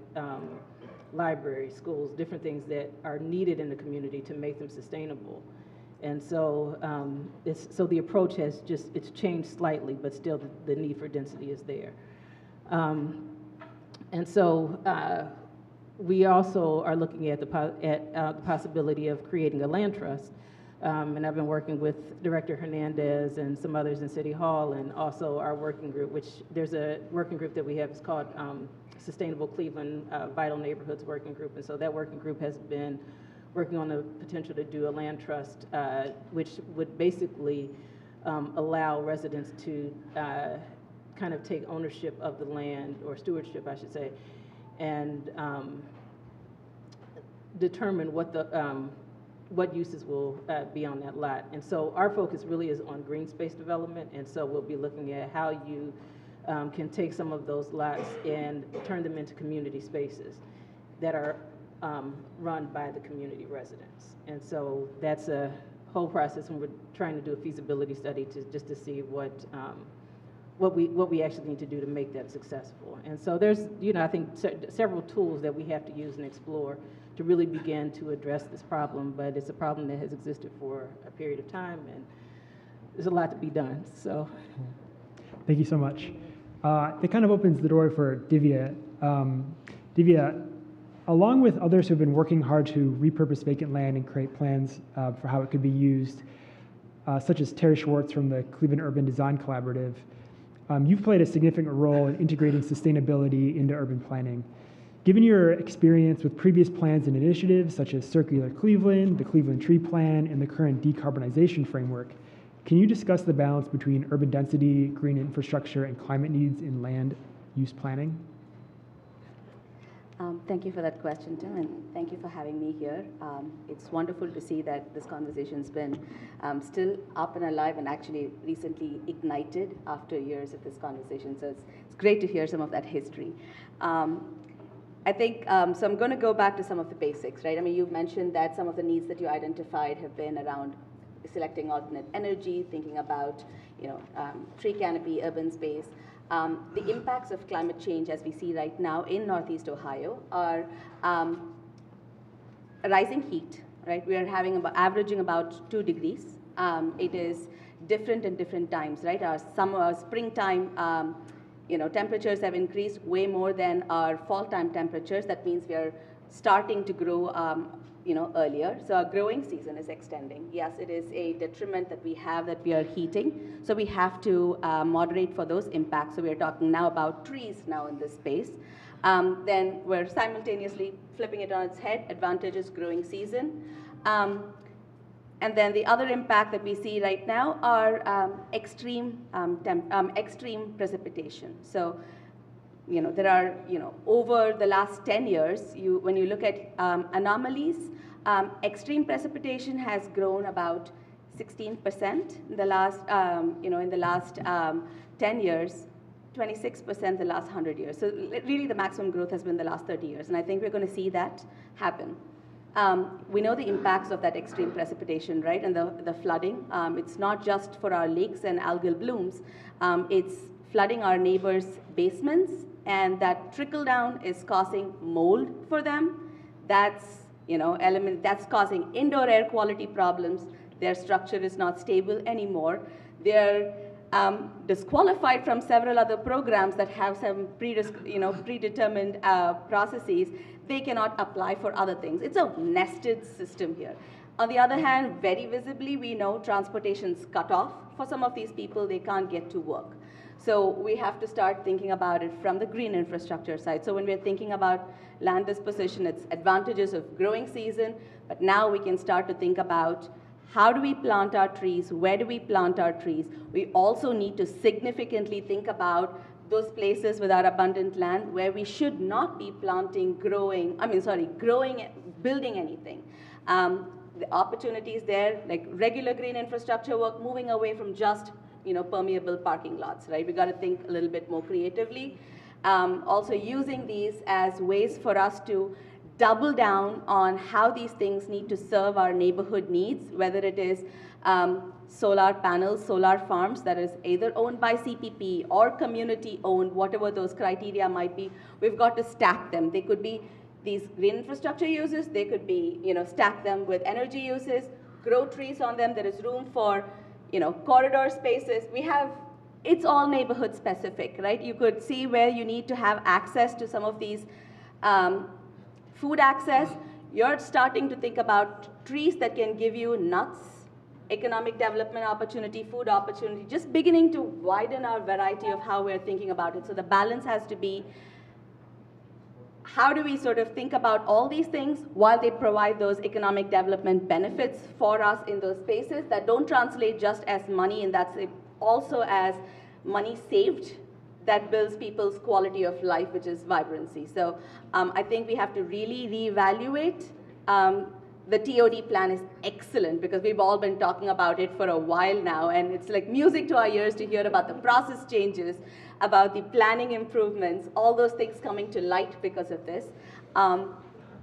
B: libraries, schools, different things that are needed in the community to make them sustainable. And so, so the approach has it's changed slightly, but still the need for density is there. And so we also are looking at the possibility of creating a land trust. And I've been working with Director Hernandez and some others in City Hall, and also our working group, which there's a working group that we have, it's called Sustainable Cleveland Vital Neighborhoods Working Group. And so that working group has been working on the potential to do a land trust, which would basically allow residents to kind of take ownership of the land, or stewardship, I should say, and determine what uses will be on that lot. And so our focus really is on green space development, and so we'll be looking at how you can take some of those lots and turn them into community spaces that are run by the community residents. And so that's a whole process, and we're trying to do a feasibility study just to see what we actually need to do to make that successful. And so there's, I think several tools that we have to use and explore to really begin to address this problem, but it's a problem that has existed for a period of time, and there's a lot to be done, so.
E: Thank you so much. That kind of opens the door for Divya. Divya, along with others who have been working hard to repurpose vacant land and create plans for how it could be used, such as Terry Schwartz from the Cleveland Urban Design Collaborative, you've played a significant role in integrating sustainability into urban planning. Given your experience with previous plans and initiatives such as Circular Cleveland, the Cleveland Tree Plan, and the current decarbonization framework, can you discuss the balance between urban density, green infrastructure, and climate needs in land use planning?
G: Thank you for that question, Tim, and thank you for having me here. It's wonderful to see that this conversation's been still up and alive, and actually recently ignited after years of this conversation. So it's great to hear some of that history. I think, so I'm going to go back to some of the basics, right? I mean, you've mentioned that some of the needs that you identified have been around selecting alternate energy, thinking about, tree canopy, urban space. The impacts of climate change, as we see right now in Northeast Ohio, are rising heat, right? We are averaging about 2 degrees. It is different in different times, right? Our summer, springtime, temperatures have increased way more than our fall time temperatures. That means we are starting to grow, earlier. So our growing season is extending. Yes, it is a detriment that we are heating. So we have to moderate for those impacts. So we are talking now about trees now in this space. Then we're simultaneously flipping it on its head. Advantage is growing season. And then the other impact that we see right now are extreme precipitation. So, there are, over the last 10 years, when you look at anomalies, extreme precipitation has grown about 16% in the last, 10 years, 26% the last 100 years. So really the maximum growth has been the last 30 years, and I think we're going to see that happen. We know the impacts of that extreme precipitation, right, and the flooding. It's not just for our lakes and algal blooms. It's flooding our neighbors' basements, and that trickle down is causing mold for them. That's, that's causing indoor air quality problems. Their structure is not stable anymore. They're disqualified from several other programs that have some predetermined processes. They cannot apply for other things. It's a nested system here. On the other hand, very visibly, we know transportation's cut off. For some of these people, they can't get to work. So we have to start thinking about it from the green infrastructure side. So when we're thinking about land disposition, it's advantages of growing season, but now we can start to think about how do we plant our trees, where do we plant our trees. We also need to significantly think about those places with our abundant land where we should not be building anything. The opportunities there, like regular green infrastructure work, moving away from just permeable parking lots, right? We got to think a little bit more creatively. Also using these as ways for us to double down on how these things need to serve our neighborhood needs, whether it is solar panels, solar farms that is either owned by CPP or community owned, whatever those criteria might be. We've got to stack them. They could be these green infrastructure uses, they could be, stack them with energy uses, grow trees on them. There is room for, corridor spaces. It's all neighborhood specific, right? You could see where you need to have access to some of these food access. You're starting to think about trees that can give you nuts, economic development opportunity, food opportunity, just beginning to widen our variety of how we're thinking about it. So the balance has to be, how do we sort of think about all these things while they provide those economic development benefits for us in those spaces that don't translate just as money, and that's also as money saved that builds people's quality of life, which is vibrancy. So I think we have to really reevaluate. The TOD plan is excellent because we've all been talking about it for a while now, and it's like music to our ears to hear about the process changes, about the planning improvements, all those things coming to light because of this. But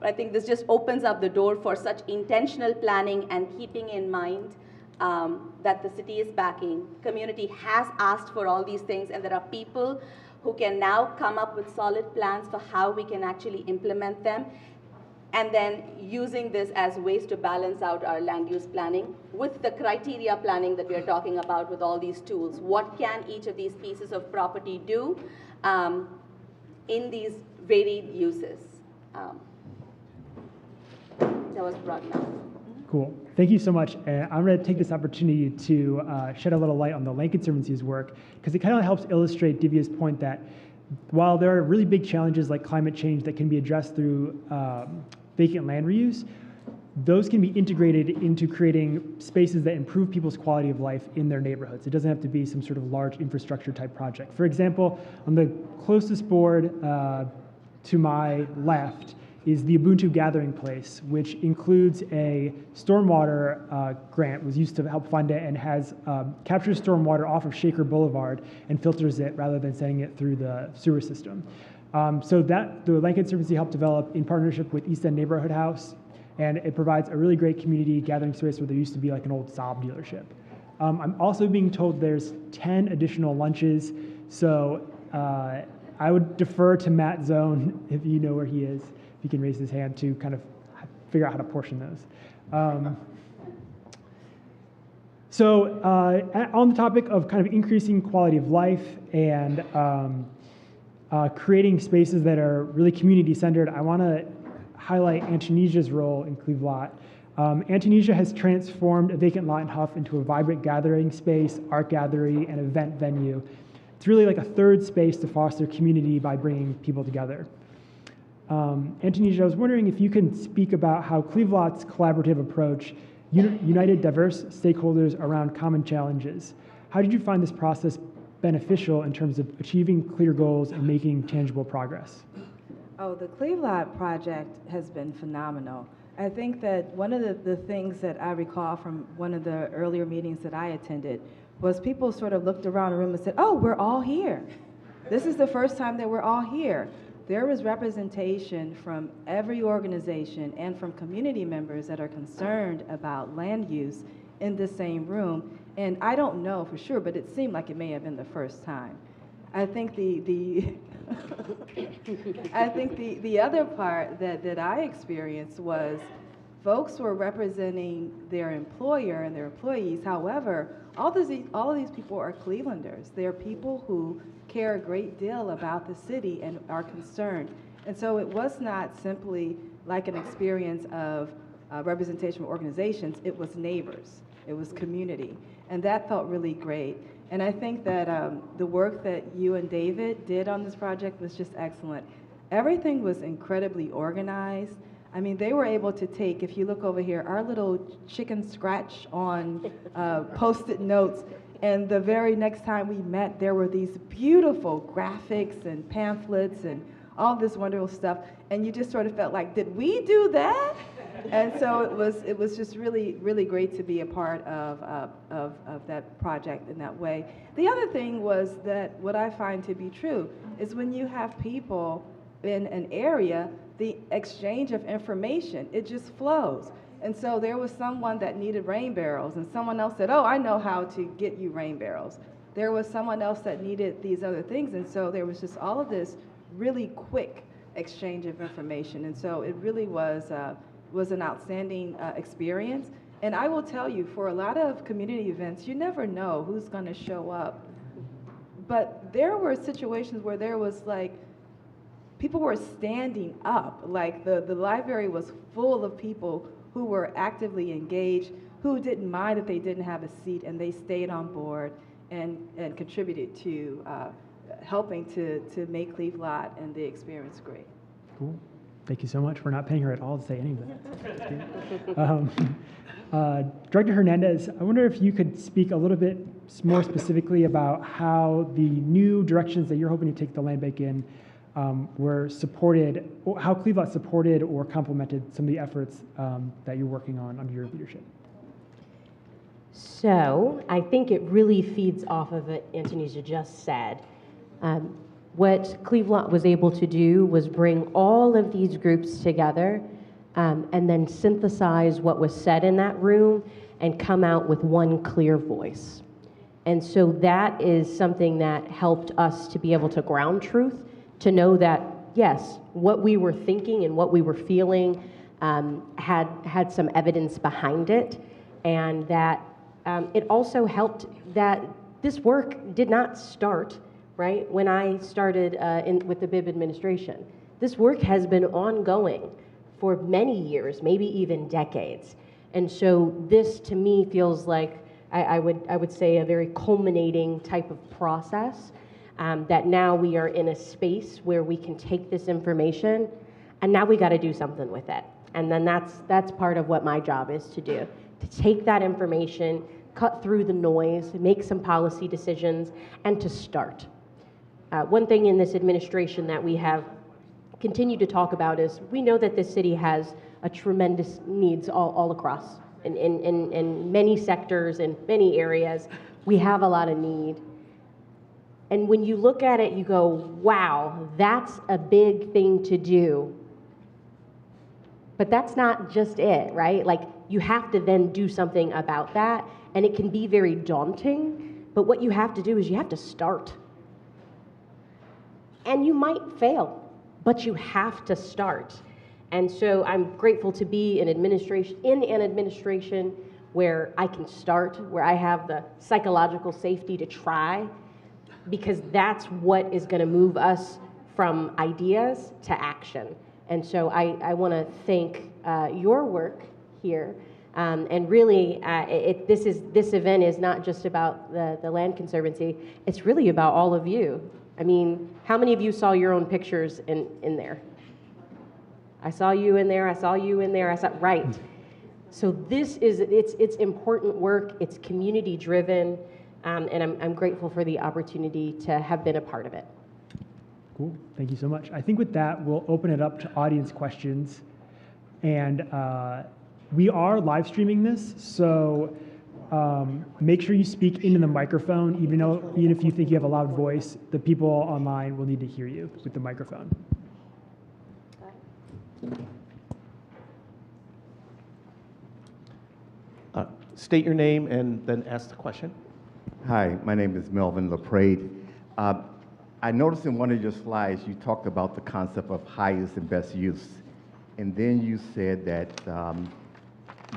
G: I think this just opens up the door for such intentional planning and keeping in mind that the city is backing. Community has asked for all these things, and there are people who can now come up with solid plans for how we can actually implement them, and then using this as ways to balance out our land use planning with the criteria planning that we are talking about with all these tools. What can each of these pieces of property do in these varied uses? That was brought up.
E: Cool. Thank you so much. And I'm going to take this opportunity to shed a little light on the Land Conservancy's work, because it kind of helps illustrate Divya's point that while there are really big challenges like climate change that can be addressed through vacant land reuse, those can be integrated into creating spaces that improve people's quality of life in their neighborhoods. It doesn't have to be some sort of large infrastructure type project. For example, on the closest board to my left is the Ubuntu Gathering Place, which includes a stormwater grant, was used to help fund it, and has captures stormwater off of Shaker Boulevard and filters it rather than sending it through the sewer system. So that the Land Conservancy helped develop in partnership with East End Neighborhood House, and it provides a really great community gathering space where there used to be like an old Saab dealership. I'm also being told there's 10 additional lunches, so I would defer to Matt Zone, if you know where he is, if he can raise his hand to kind of figure out how to portion those. On the topic of kind of increasing quality of life and creating spaces that are really community-centered, I want to highlight Antonesia's role in CLEVLOT. Antonesia has transformed a vacant lot in Huff into a vibrant gathering space, art gallery, and event venue. It's really like a third space to foster community by bringing people together. Antonesia, I was wondering if you can speak about how CLEVLOT's collaborative approach united diverse stakeholders around common challenges. How did you find this process beneficial in terms of achieving clear goals and making tangible progress?
D: Oh, the CLEVLOT project has been phenomenal. I think that one of the things that I recall from one of the earlier meetings that I attended was people sort of looked around the room and said, oh, we're all here. This is the first time that we're all here. There was representation from every organization and from community members that are concerned about land use in the same room. And I don't know for sure, but it seemed like it may have been the first time. I think I think the other part that I experienced was folks were representing their employer and their employees. However, all of these people are Clevelanders. They're people who care a great deal about the city and are concerned. And so it was not simply like an experience of representation from organizations. It was neighbors. It was community. And that felt really great. And I think that the work that you and David did on this project was just excellent. Everything was incredibly organized. I mean, they were able to take, if you look over here, our little chicken scratch on Post-it notes, and the very next time we met, there were these beautiful graphics and pamphlets and all this wonderful stuff, and you just sort of felt like, did we do that? And so it was just really, really great to be a part of that project in that way. The other thing was that what I find to be true is when you have people in an area, the exchange of information, it just flows. And so there was someone that needed rain barrels, and someone else said, oh, I know how to get you rain barrels. There was someone else that needed these other things, and so there was just all of this really quick exchange of information. And so it really was an outstanding experience. And I will tell you, for a lot of community events, you never know who's going to show up. But there were situations where there was like, people were standing up, like the library was full of people who were actively engaged, who didn't mind if they didn't have a seat, and they stayed on board and contributed to helping to make CLEVLOT and the experience great.
E: Cool. Thank you so much for not paying her at all to say any of that. Director Hernandez, I wonder if you could speak a little bit more specifically about how the new directions that you're hoping to take the land bank in were supported, or how CLEVLOT supported or complemented some of the efforts that you're working on under your leadership.
F: So I think it really feeds off of what Antonisa just said. What CLEVLOT was able to do was bring all of these groups together and then synthesize what was said in that room and come out with one clear voice. And so that is something that helped us to be able to ground truth, to know that, yes, what we were thinking and what we were feeling had some evidence behind it, and that it also helped that this work did not start, right, when I started with the Bibb administration. This work has been ongoing for many years, maybe even decades. And so this, to me, feels like, I would say, a very culminating type of process, that now we are in a space where we can take this information, and now we got to do something with it. And then that's part of what my job is to do, to take that information, cut through the noise, make some policy decisions, and to start. One thing in this administration that we have continued to talk about is we know that this city has a tremendous needs all across in many sectors, in many areas. We have a lot of need. And when you look at it, you go, wow, that's a big thing to do. But that's not just it, right? Like, you have to then do something about that, and it can be very daunting, but what you have to do is you have to start. And you might fail, but you have to start. And so I'm grateful to be in an administration where I can start, where I have the psychological safety to try, because that's what is going to move us from ideas to action. And so I want to thank your work here. And really, this event is not just about the Land Conservancy. It's really about all of you. I mean, how many of you saw your own pictures in there? I saw you in there. I saw you in there. Right. So it's important work. It's community driven. And I'm grateful for the opportunity to have been a part of it.
E: Cool. Thank you so much. I think with that, we'll open it up to audience questions. And we are live streaming this, so make sure you speak into the microphone, even if you think you have a loud voice. The people online will need to hear you with the microphone.
A: State your name and then ask the question.
H: Hi, my name is Melvin LaPrade. I noticed in one of your slides you talked about the concept of highest and best use. And then you said that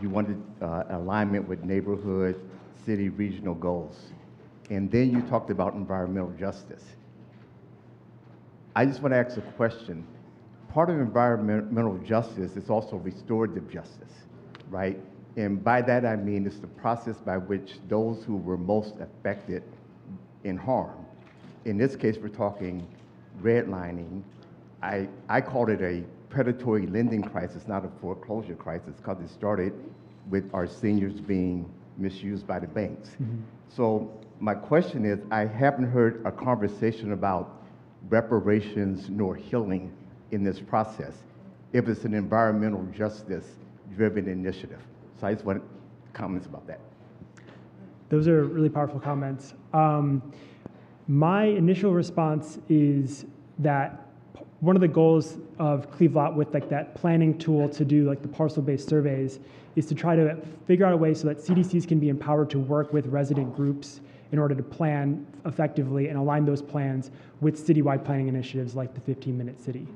H: you wanted alignment with neighborhood, city, regional goals. And then you talked about environmental justice. I just want to ask a question. Part of environmental justice is also restorative justice, right? And by that I mean it's the process by which those who were most affected in harm. In this case, we're talking redlining. I called it a predatory lending crisis, not a foreclosure crisis, because it started with our seniors being misused by the banks. Mm-hmm. So my question is, I haven't heard a conversation about reparations nor healing in this process, if it's an environmental justice-driven initiative. So I just want comments about that.
E: Those are really powerful comments. My initial response is that one of the goals of CLEVLOT with like that planning tool to do like the parcel-based surveys is to try to figure out a way so that CDCs can be empowered to work with resident groups in order to plan effectively and align those plans with citywide planning initiatives like the 15-minute city.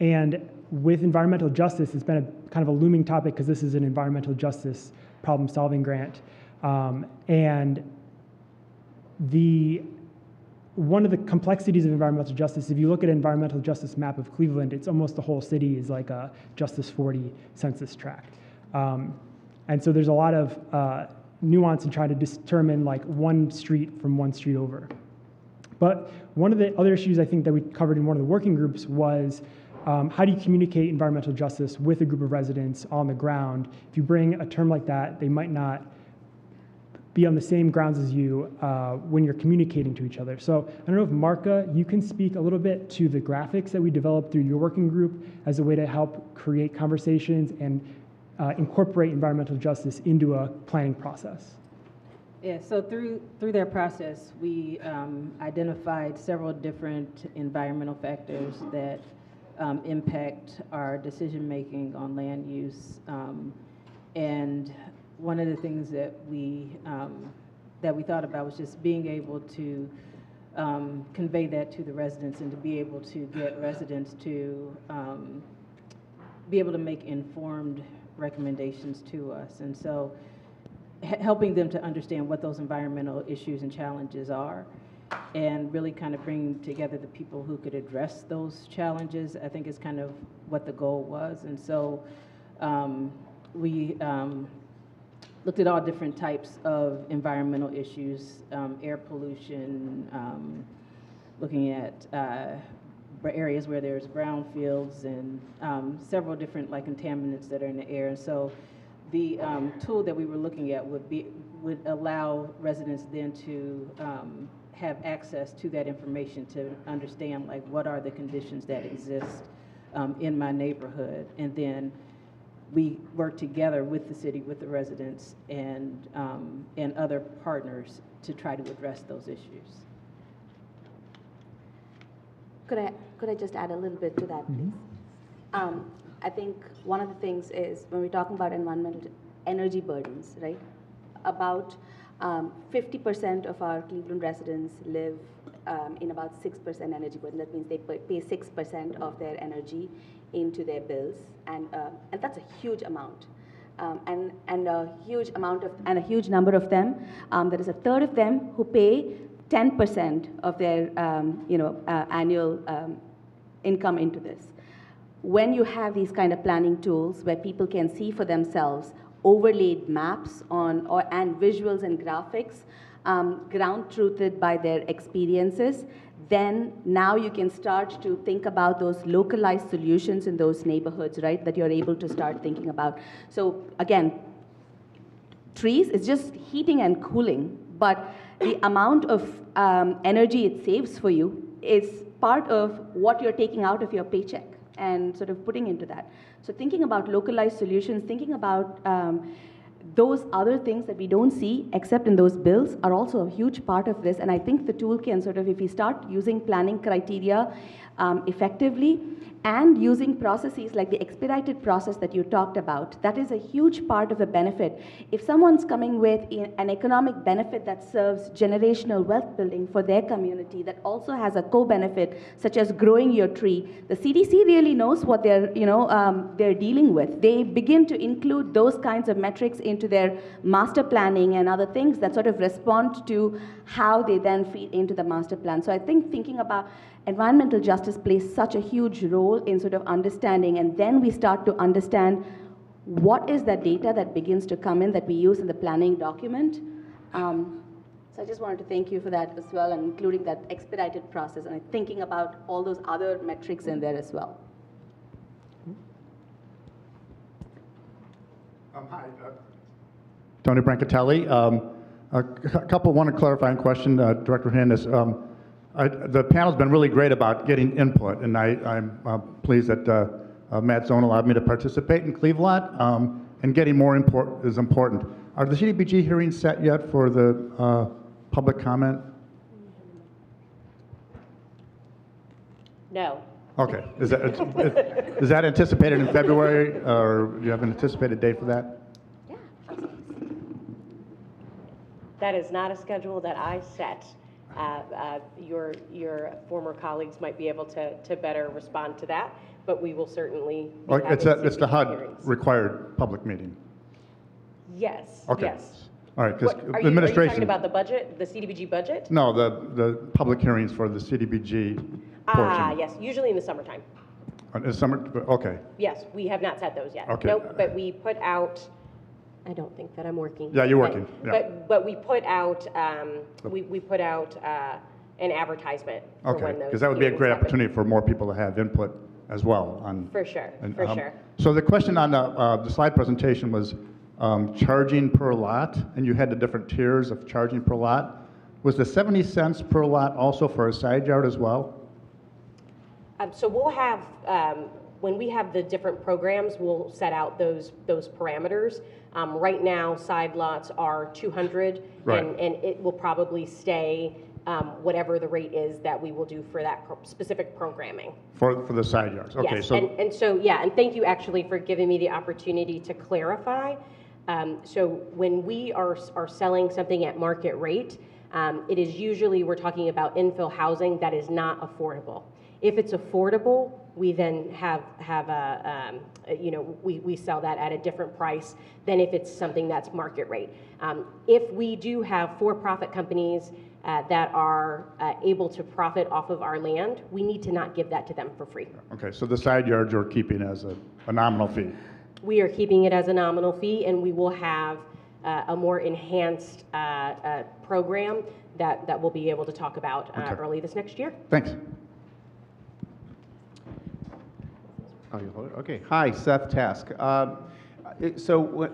E: And with environmental justice, it's been a kind of a looming topic because this is an environmental justice problem-solving grant. And one of the complexities of environmental justice, if you look at an environmental justice map of Cleveland, it's almost the whole city is like a Justice 40 census tract. And so there's a lot of nuance in trying to determine like one street from one street over. But one of the other issues I think that we covered in one of the working groups was how do you communicate environmental justice with a group of residents on the ground? If you bring a term like that, they might not be on the same grounds as you when you're communicating to each other. So I don't know if Marka, you can speak a little bit to the graphics that we developed through your working group as a way to help create conversations and incorporate environmental justice into a planning process.
B: Yeah, so through their process, we identified several different environmental factors that impact our decision-making on land use. And one of the things that we thought about was just being able to convey that to the residents and to be able to get residents to be able to make informed recommendations to us. And so helping them to understand what those environmental issues and challenges are and really kind of bringing together the people who could address those challenges, I think is kind of what the goal was. And so we looked at all different types of environmental issues, air pollution, looking at areas where there's brownfields and several different like contaminants that are in the air. And so the tool that we were looking at would allow residents then to have access to that information to understand like what are the conditions that exist in my neighborhood, and then we work together with the city, with the residents, and other partners to try to address those issues.
G: Could I just add a little bit to that, please? I think one of the things is when we're talking about environmental energy burdens, right? About 50% of our Cleveland residents live in about 6% energy burden. That means they pay 6% of their energy into their bills, and that's a huge amount. And a huge number of them. There is a third of them who pay 10% of their annual income into this. When you have these kind of planning tools where people can see for themselves overlaid maps and visuals and graphics, ground-truthed by their experiences, then now you can start to think about those localized solutions in those neighborhoods, right, that you're able to start thinking about. So again, trees is just heating and cooling, but the amount of energy it saves for you is part of what you're taking out of your paycheck and sort of putting into that. So thinking about localized solutions, thinking about those other things that we don't see except in those bills are also a huge part of this. And I think the tool can sort of, if we start using planning criteria effectively and using processes like the expedited process that you talked about, that is a huge part of a benefit. If someone's coming with an economic benefit that serves generational wealth building for their community that also has a co-benefit such as growing your tree, the CDC really knows what they're dealing with. They begin to include those kinds of metrics into their master planning and other things that sort of respond to how they then feed into the master plan. So I think thinking about environmental justice plays such a huge role in sort of understanding, and then we start to understand what is that data that begins to come in that we use in the planning document. So I just wanted to thank you for that as well, and including that expedited process and thinking about all those other metrics in there as well.
I: Hi, Tony Brancatelli. A couple one clarifying question, Director Hernandez. The panel's been really great about getting input, and I'm pleased that Matt Zone allowed me to participate in CLEVLOT, and getting more input is important. Are the CDBG hearings set yet for the public comment?
F: No.
I: Okay. Is that anticipated in February, or do you have an anticipated date for that?
F: Yeah. That is not a schedule that I set. Your former colleagues might be able to better respond to that, but we will certainly be
I: Well, it's
F: having
I: the
F: city
I: HUD
F: hearings.
I: required public meeting.
F: Yes,
I: Okay.
F: yes.
I: All right, because
F: Are
I: the
F: you
I: administration.
F: talking about the budget, the CDBG budget?
I: No, the public hearings for the CDBG portion.
F: Ah, yes, usually in the summertime.
I: In summer, okay.
F: Yes, we have not set those yet.
I: Okay.
F: Nope, but we put out, I don't think that I'm working.
I: Yeah, you're
F: But-
I: working, yeah.
F: But we put out, we put out an advertisement for
I: Okay,
F: when those
I: because that would be a
F: hearings
I: great
F: happen.
I: opportunity for more people to have input as well on.
F: For sure,
I: and,
F: for sure.
I: So the question on the slide presentation was charging per lot, and you had the different tiers of charging per lot. Was the 70 cents per lot also for a side yard as well?
F: So we'll have, when we have the different programs, we'll set out those parameters. Right now, side lots are 200,
I: Right.
F: and it will probably stay whatever the rate is that we will do for that specific programming.
I: For the side yards, okay.
F: Yes,
I: So
F: and so, yeah, and thank you actually for giving me the opportunity to clarify. So when we are selling something at market rate, it is usually, we're talking about infill housing that is not affordable. If it's affordable, we then have a, we sell that at a different price than if it's something that's market rate. If we do have for-profit companies that are able to profit off of our land, we need to not give that to them for free.
I: okay, so the side yards you're keeping as a nominal fee.
F: We are keeping it as a nominal fee, and we will have a more enhanced program that we'll be able to talk about
I: Okay.
F: early this next year.
I: Thanks.
A: Oh, you hold it? Okay. Hi, Seth Task.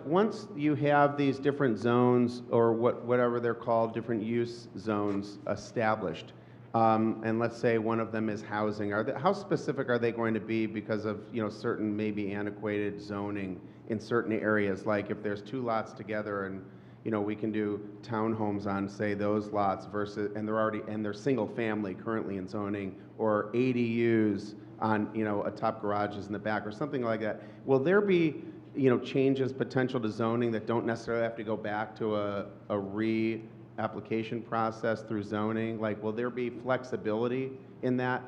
A: Once you have these different zones, or whatever they're called, different use zones established, and let's say one of them is housing, how specific are they going to be because of certain maybe antiquated zoning in certain areas? Like if there's two lots together and we can do townhomes on, say, those lots versus, and they're single family currently in zoning, or ADUs on, a top garages in the back or something like that. Will there be, changes potential to zoning that don't necessarily have to go back to a re-application process through zoning? Like, will there be flexibility in that?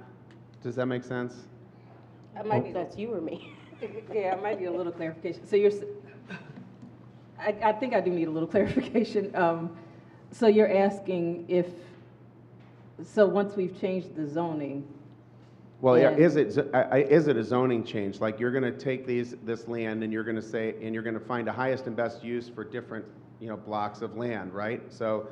A: Does that make sense?
F: That's you or me?
B: Yeah, it might be a little clarification. So I think I do need a little clarification. So you're asking so once we've changed the zoning.
A: Well, yeah,
B: And-
A: is it a zoning change? Like you're going to take this land and you're going to find a highest and best use for different, blocks of land, right? So,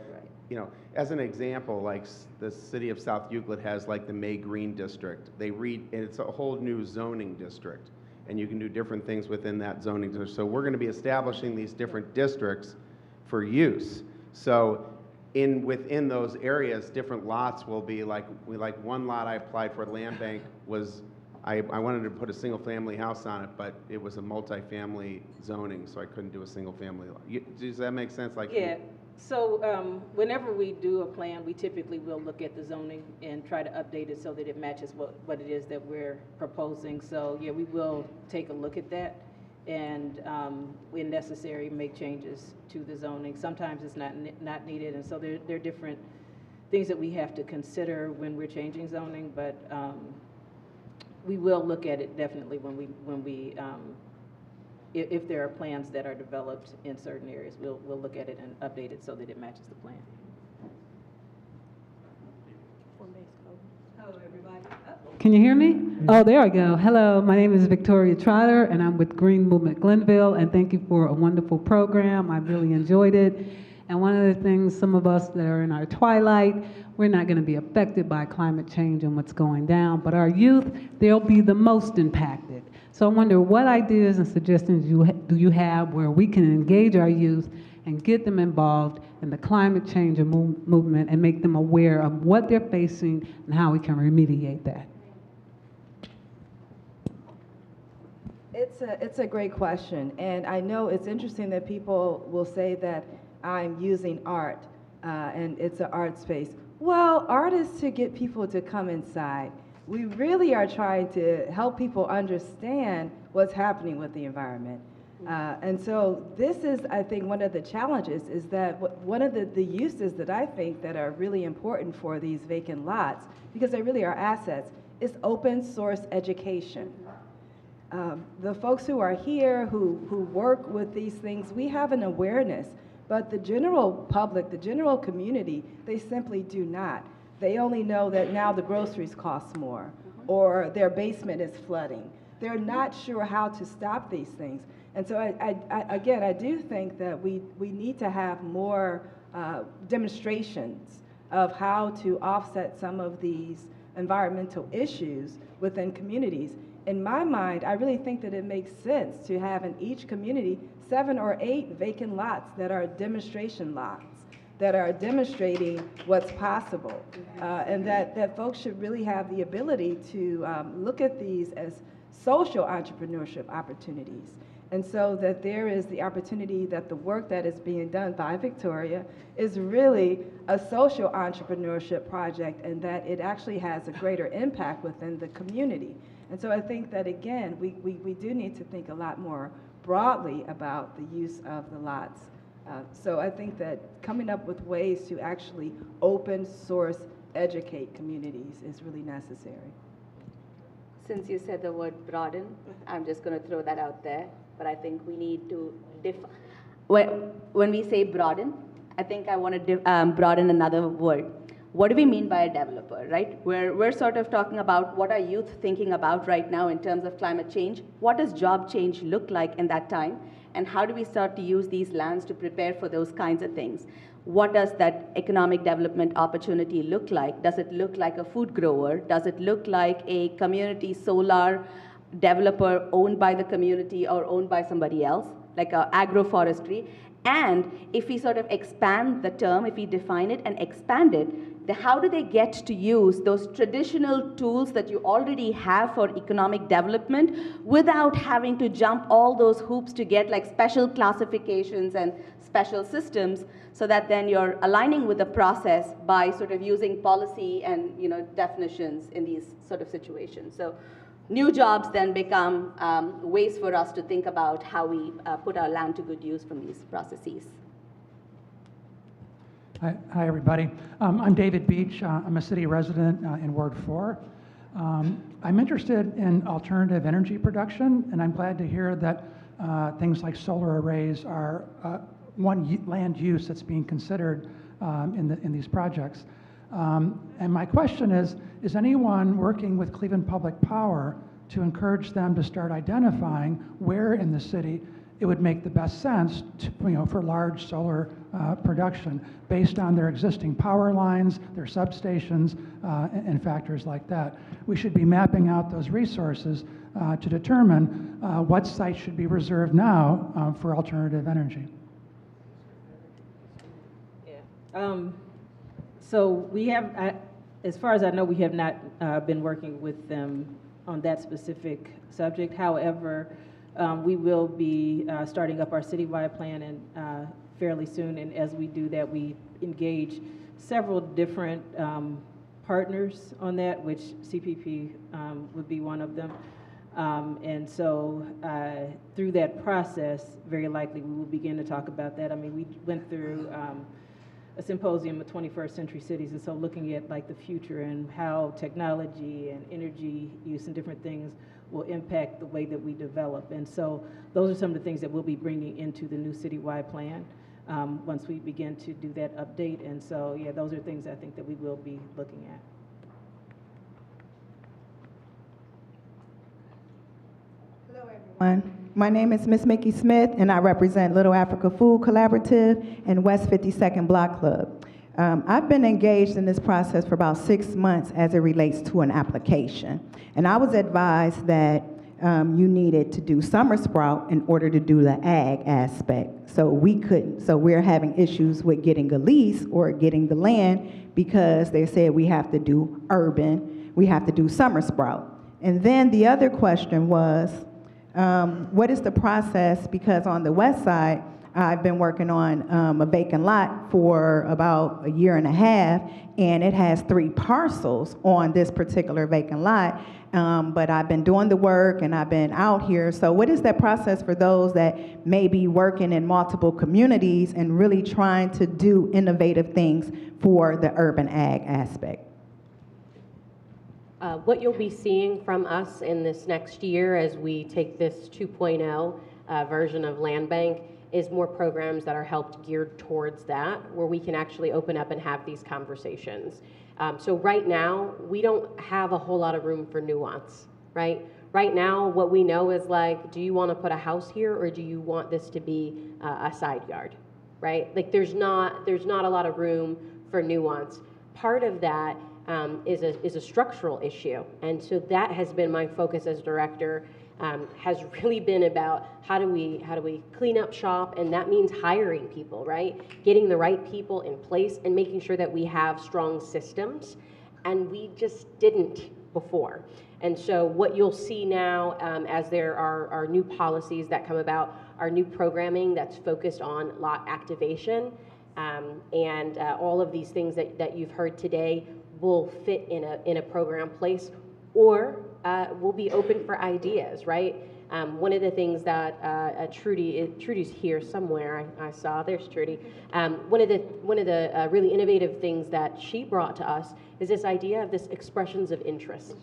A: as an example, like the city of South Euclid has like the May Green District. And it's a whole new zoning district, and you can do different things within that zoning district. So we're going to be establishing these different districts for use. So within those areas, different lots will be like one lot I applied for land bank was, I wanted to put a single family house on it, but it was a multifamily zoning, so I couldn't do a single family lot. Does that make sense? Like,
B: Yeah, so whenever we do a plan, we typically will look at the zoning and try to update it so that it matches what it is that we're proposing. So yeah, we will take a look at that and when necessary, make changes to the zoning. Sometimes it's not needed, and so there are different things that we have to consider when we're changing zoning, but we will look at it definitely when we if there are plans that are developed in certain areas, we'll look at it and update it so that it matches the plan. Hello, everybody.
J: Can you hear me? Oh, there I go. Hello, my name is Victoria Trotter, and I'm with Green Movement Glenville, and thank you for a wonderful program. I really enjoyed it. And one of the things, some of us that are in our twilight, we're not going to be affected by climate change and what's going down, but our youth, they'll be the most impacted. So I wonder what ideas and suggestions do you have where we can engage our youth and get them involved in the climate change movement and make them aware of what they're facing and how we can remediate that?
D: It's a great question, and I know it's interesting that people will say that I'm using art, and it's an art space. Well, art is to get people to come inside. we really are trying to help people understand what's happening with the environment. And so this is, I think, one of the challenges is that one of the uses that I think that are really important for these vacant lots, because they really are assets, is open source education. The folks who are here, who work with these things, we have an awareness, but the general public, the general community, they simply do not. They only know that now the groceries cost more, or their basement is flooding. They're not sure how to stop these things. And so again, I do think that we need to have more demonstrations of how to offset some of these environmental issues within communities. In my mind, I really think that it makes sense to have in each community 7 or 8 vacant lots that are demonstration lots, that are demonstrating what's possible, and that folks should really have the ability to look at these as social entrepreneurship opportunities. And so that there is the opportunity that the work that is being done by Victoria is really a social entrepreneurship project, and that it actually has a greater impact within the community. And so I think that, again, we do need to think a lot more broadly about the use of the lots. So I think that coming up with ways to actually open source educate communities is really necessary.
G: Since you said the word broaden, I'm just going to throw that out there. But I think we need to when we say broaden, I think I want to broaden another word. What do we mean by a developer, right? We're sort of talking about what are youth thinking about right now in terms of climate change. What does job change look like in that time? And how do we start to use these lands to prepare for those kinds of things? What does that economic development opportunity look like? Does it look like a food grower? Does it look like a community solar developer owned by the community or owned by somebody else, like agroforestry? And if we sort of expand the term, if we define it and expand it, then how do they get to use those traditional tools that you already have for economic development without having to jump all those hoops to get like special classifications and special systems, so that then you're aligning with the process by sort of using policy and definitions in these sort of situations. So new jobs then become ways for us to think about how we put our land to good use from these processes.
K: Hi, everybody. I'm David Beach. I'm a city resident in Ward 4. I'm interested in alternative energy production, and I'm glad to hear that things like solar arrays are one land use that's being considered in these projects. And my question is anyone working with Cleveland Public Power to encourage them to start identifying where in the city it would make the best sense to, for large solar production based on their existing power lines, their substations, and factors like that? We should be mapping out those resources to determine what sites should be reserved now for alternative energy.
B: So we have, as far as I know, we have not been working with them on that specific subject. However, we will be starting up our citywide plan and fairly soon, and as we do that, we engage several different partners on that, which CPP would be one of them. And so through that process, very likely we will begin to talk about that. I mean, we went through a symposium of 21st century cities, and so looking at like the future and how technology and energy use and different things will impact the way that we develop. And so those are some of the things that we'll be bringing into the new citywide plan once we begin to do that update. And so, yeah, those are things I think that we will be looking at.
C: Hello, everyone. My name is Miss Mickey Smith, and I represent Little Africa Food Collaborative and West 52nd Block Club. I've been engaged in this process for about 6 months as it relates to an application. And I was advised that you needed to do summer sprout in order to do the ag aspect. So we couldn't. So we're having issues with getting a lease or getting the land because they said we have to do urban, we have to do summer sprout. And then the other question was, what is the process? Because on the west side, I've been working on a vacant lot for about a year and a half, and it has 3 parcels on this particular vacant lot. But I've been doing the work and I've been out here. So what is that process for those that may be working in multiple communities and really trying to do innovative things for the urban ag aspect?
F: What you'll be seeing from us in this next year as we take this 2.0 version of Land Bank is more programs that are helped geared towards that, where we can actually open up and have these conversations. So right now, we don't have a whole lot of room for nuance, right? Right now, what we know is like, do you want to put a house here or do you want this to be a side yard, right? Like there's not a lot of room for nuance. Part of that is a structural issue. And so that has been my focus as director, has really been about how do we clean up shop, and that means hiring people, right? Getting the right people in place and making sure that we have strong systems, and we just didn't before. And so what you'll see now as there are new policies that come about, are new programming that's focused on lot activation, and all of these things that you've heard today will fit in a program place, or we'll be open for ideas, right? One of the things that Trudy's here somewhere, I saw, there's Trudy. One of the really innovative things that she brought to us is this idea of this expressions of interest.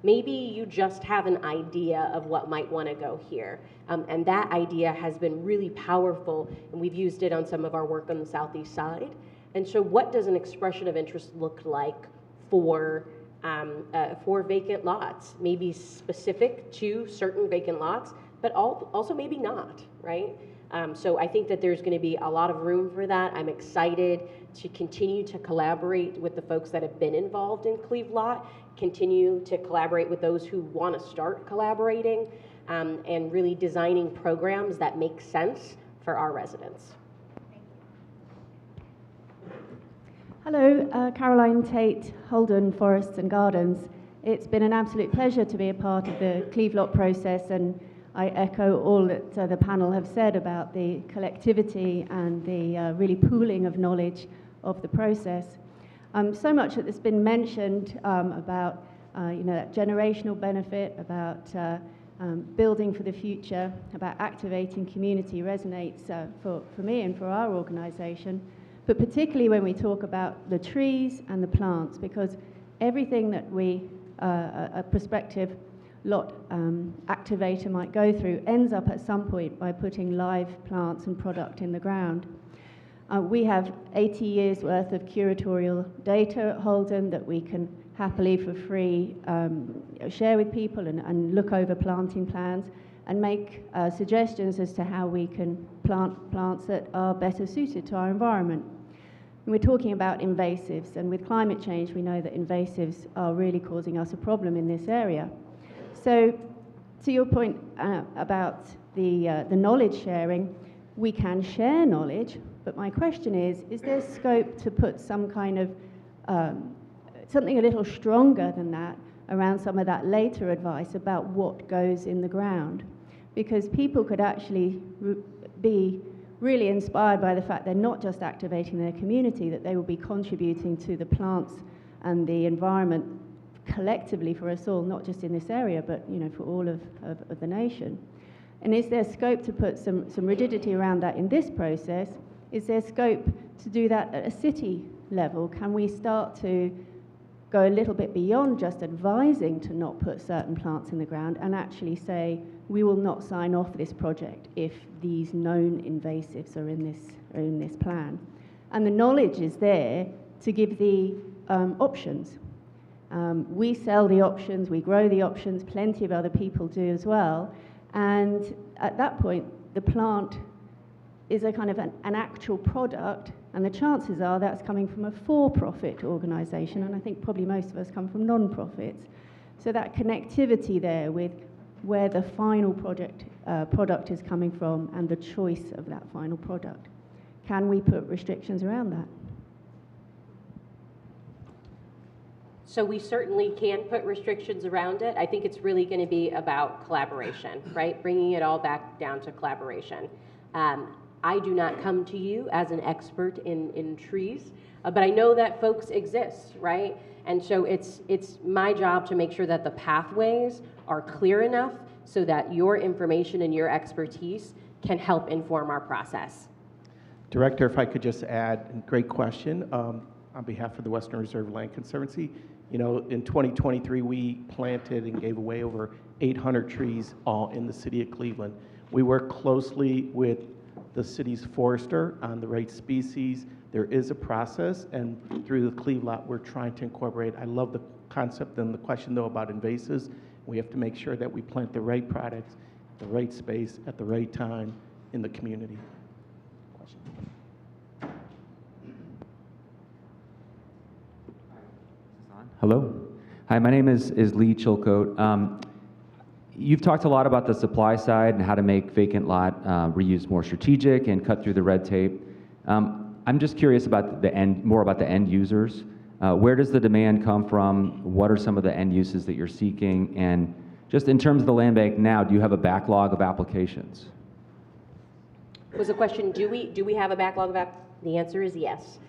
F: Maybe you just have an idea of what might want to go here. And that idea has been really powerful, and we've used it on some of our work on the southeast side. And so what does an expression of interest look like for vacant lots? Maybe specific to certain vacant lots, but also maybe not, right? So I think that there's going to be a lot of room for that. I'm excited to continue to collaborate with the folks that have been involved in CLEVLOT, continue to collaborate with those who want to start collaborating, and really designing programs that make sense for our residents.
L: Hello, Caroline Tate, Holden Forests and Gardens. It's been an absolute pleasure to be a part of the CLEVLOT process, and I echo all that the panel have said about the collectivity and the really pooling of knowledge of the process. So much that's been mentioned about that generational benefit, about building for the future, about activating community resonates for me and for our organization. But particularly when we talk about the trees and the plants, because everything that a prospective lot activator might go through ends up at some point by putting live plants and product in the ground. We have 80 years worth of curatorial data at Holden that we can happily for free share with people and look over planting plans and make suggestions as to how we can plant plants that are better suited to our environment. And we're talking about invasives, and with climate change we know that invasives are really causing us a problem in this area. So to your point about the knowledge sharing, we can share knowledge, but my question is there scope to put some kind of something a little stronger than that around some of that later advice about what goes in the ground? Because people could actually be really inspired by the fact they're not just activating their community, that they will be contributing to the plants and the environment collectively for us all, not just in this area, but for all of the nation. And is there scope to put some rigidity around that in this process? Is there scope to do that at a city level? Can we start to go a little bit beyond just advising to not put certain plants in the ground and actually say, we will not sign off this project if these known invasives are in this plan? And the knowledge is there to give the options. We sell the options, we grow the options, plenty of other people do as well. And at that point, the plant is a kind of an actual product, and the chances are that's coming from a for-profit organisation, and I think probably most of us come from non-profits. So that connectivity there with where the final product is coming from and the choice of that final product. Can we put restrictions around that?
F: So we certainly can put restrictions around it. I think it's really going to be about collaboration, right? Bringing it all back down to collaboration. I do not come to you as an expert in trees, but I know that folks exist, right? And so it's my job to make sure that the pathways are clear enough so that your information and your expertise can help inform our process.
A: Director, if I could just add, great question. On behalf of the Western Reserve Land Conservancy, you know, in 2023, we planted and gave away over 800 trees, all in the city of Cleveland. We work closely with the city's forester on the right species. There is a process, and through the CLEVLOT, we're trying to incorporate. I love the concept and the question, though, about invasives. We have to make sure that we plant the right products, the right space, at the right time in the community.
M: Hello. Hi, my name is Lee Chilcote. You've talked a lot about the supply side and how to make vacant lot reuse more strategic and cut through the red tape. I'm just curious about more about the end users. Where does the demand come from? What are some of the end uses that you're seeking? And just in terms of the land bank now, do you have a backlog of applications?
F: Was the question, do we have a backlog of The answer is yes.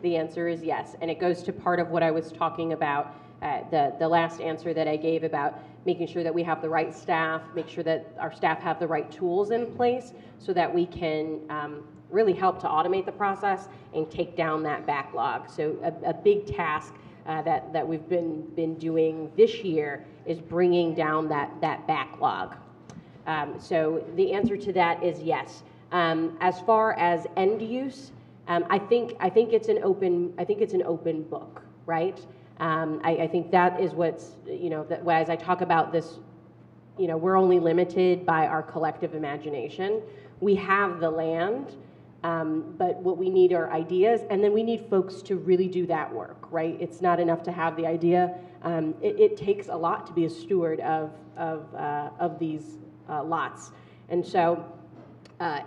F: The answer is yes. And it goes to part of what I was talking about, the last answer that I gave about making sure that we have the right staff, make sure that our staff have the right tools in place so that we can really help to automate the process and take down that backlog. So a big task that we've been doing this year is bringing down that backlog. So the answer to that is yes. As far as end use, I think it's an open book, right? I think that is what's, you know, that as I talk about this, you know, we're only limited by our collective imagination. We have the land, but what we need are ideas, and then we need folks to really do that work, right? It's not enough to have the idea. It takes a lot to be a steward of these lots, and so.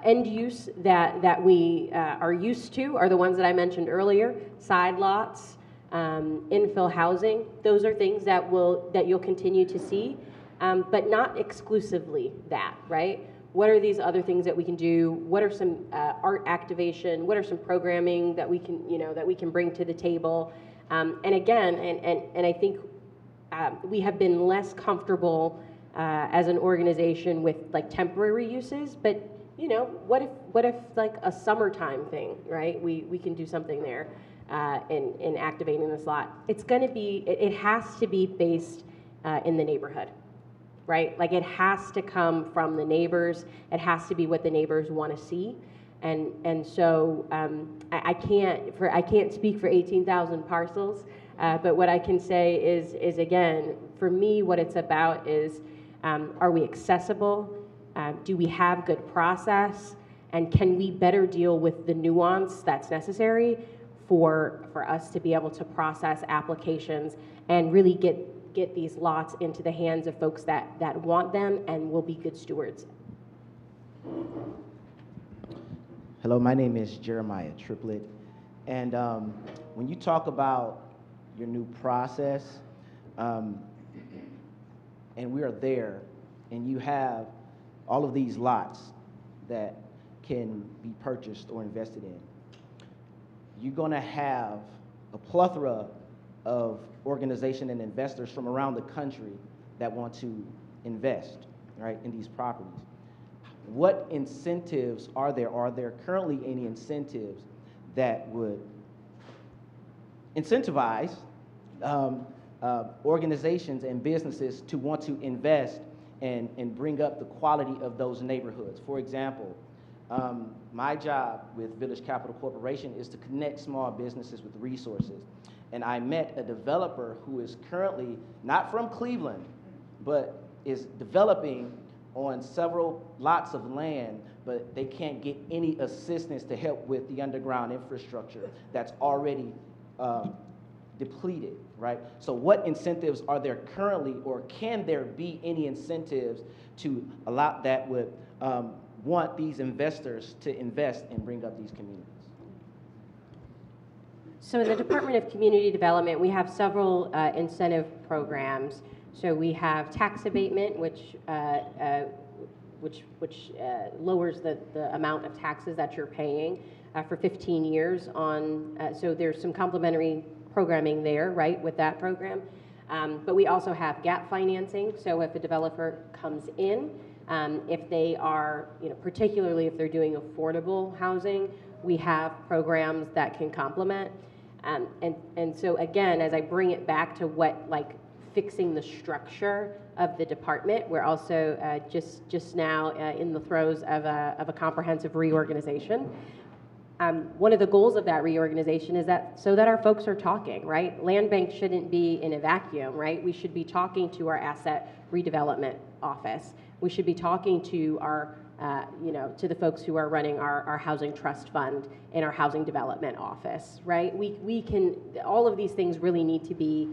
F: End use that we are used to are the ones that I mentioned earlier: side lots, infill housing. Those are things that you'll continue to see, but not exclusively that, right? What are these other things that we can do? What are some art activation? What are some programming that we can bring to the table? And again, and I think we have been less comfortable as an organization with like temporary uses, but you know, what if like a summertime thing, right? We can do something there in activating this lot. It's going to be, it has to be based in the neighborhood, right? Like it has to come from the neighbors. It has to be what the neighbors want to see. And so I can't speak for 18,000 parcels, but what I can say is again, for me, what it's about is, are we accessible? Do we have good process? And can we better deal with the nuance that's necessary for us to be able to process applications and really get these lots into the hands of folks that want them and will be good stewards?
N: Hello, my name is Jeremiah Triplett. And when you talk about your new process, and we are there, and you have all of these lots that can be purchased or invested in, you're going to have a plethora of organizations and investors from around the country that want to invest, right, in these properties. What incentives are there? Are there currently any incentives that would incentivize organizations and businesses to want to invest and bring up the quality of those neighborhoods? For example, my job with Village Capital Corporation is to connect small businesses with resources. And I met a developer who is currently not from Cleveland, but is developing on several lots of land, but they can't get any assistance to help with the underground infrastructure that's already depleted, right? So what incentives are there currently, or can there be any incentives to allow that would want these investors to invest and bring up these communities?
F: So in the Department of Community Development, we have several incentive programs. So we have tax abatement, which which lowers the amount of taxes that you're paying for 15 years on, so there's some complementary programming there, right, with that program. But we also have gap financing, so if a developer comes in, if they are, particularly if they're doing affordable housing, we have programs that can complement. And so again, as I bring it back to what, like, fixing the structure of the department, we're also just now in the throes of a comprehensive reorganization. One of the goals of that reorganization is that so that our folks are talking, right? Land bank shouldn't be in a vacuum, right? We should be talking to our asset redevelopment office. We should be talking to our, to the folks who are running our housing trust fund and our housing development office, right? We can, all of these things really need to be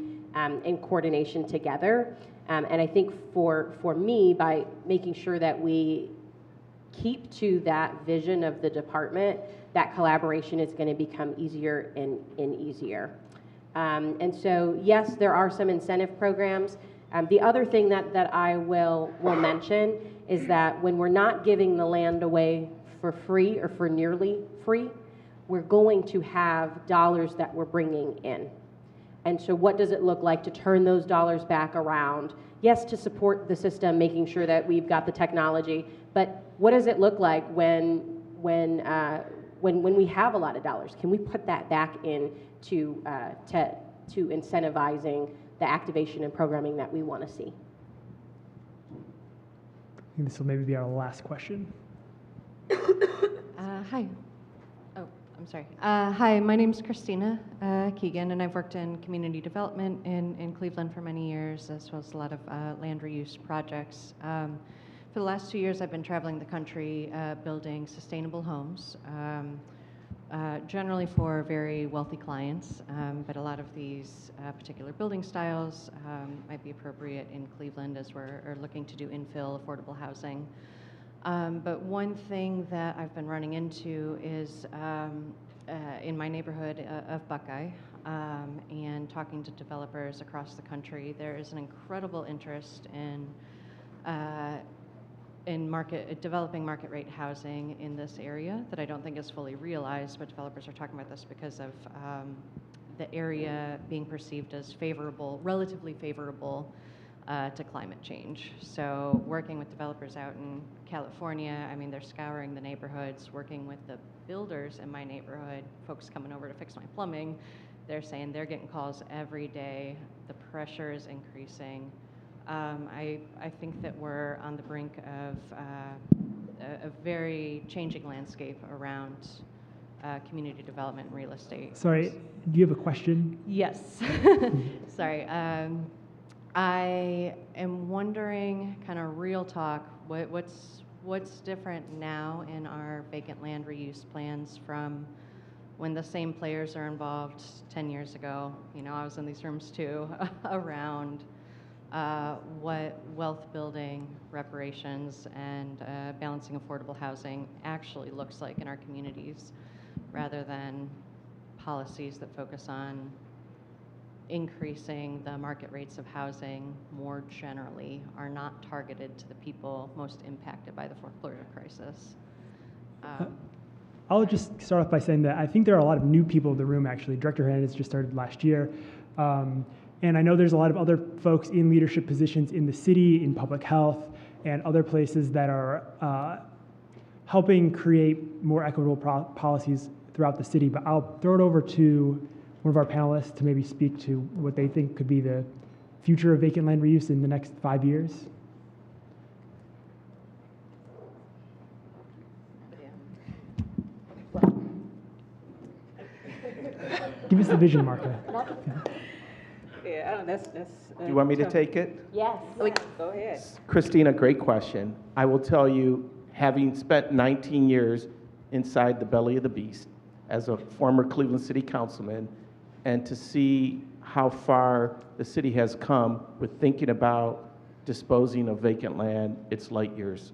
F: in coordination together. And I think for me, by making sure that we keep to that vision of the department, that collaboration is going to become easier and easier. And so, yes, there are some incentive programs. The other thing that I will mention is that when we're not giving the land away for free or for nearly free, we're going to have dollars that we're bringing in. And so what does it look like to turn those dollars back around? Yes, to support the system, making sure that we've got the technology, but what does it look like when we have a lot of dollars? Can we put that back in to incentivizing the activation and programming that we want to see?
E: I think this will maybe be our last question.
O: Hi. Oh, I'm sorry. Hi, my name's Christina Keegan, and I've worked in community development in Cleveland for many years, as well as a lot of land reuse projects. For the last 2 years, I've been traveling the country building sustainable homes, generally for very wealthy clients, but a lot of these particular building styles might be appropriate in Cleveland as we're looking to do infill affordable housing. But one thing that I've been running into is in my neighborhood of Buckeye, and talking to developers across the country, there is an incredible interest in developing market rate housing in this area that I don't think is fully realized, but developers are talking about this because of the area being perceived as favorable, relatively favorable to climate change. So working with developers out in California, I mean, they're scouring the neighborhoods, working with the builders in my neighborhood, folks coming over to fix my plumbing, they're saying they're getting calls every day, the pressure is increasing. I think that we're on the brink of a very changing landscape around community development and real estate.
E: Sorry, do you have a question?
O: Yes. Sorry. I am wondering, kind of real talk, what's different now in our vacant land reuse plans from when the same players are involved 10 years ago? I was in these rooms too, around what wealth building, reparations, and balancing affordable housing actually looks like in our communities, rather than policies that focus on increasing the market rates of housing more generally, are not targeted to the people most impacted by the foreclosure crisis.
E: I'll just start off by saying that I think there are a lot of new people in the room, actually. Director Hernandez just started last year. And I know there's a lot of other folks in leadership positions in the city, in public health, and other places that are helping create more equitable policies throughout the city. But I'll throw it over to one of our panelists to maybe speak to what they think could be the future of vacant land reuse in the next 5 years. Give us the vision, Martha.
B: Yeah, I don't know, that's
A: Do you want me to take it?
F: Yes.
B: Go ahead.
A: Christina, great question. I will tell you, having spent 19 years inside the belly of the beast as a former Cleveland City Councilman, and to see how far the city has come with thinking about disposing of vacant land, it's light years.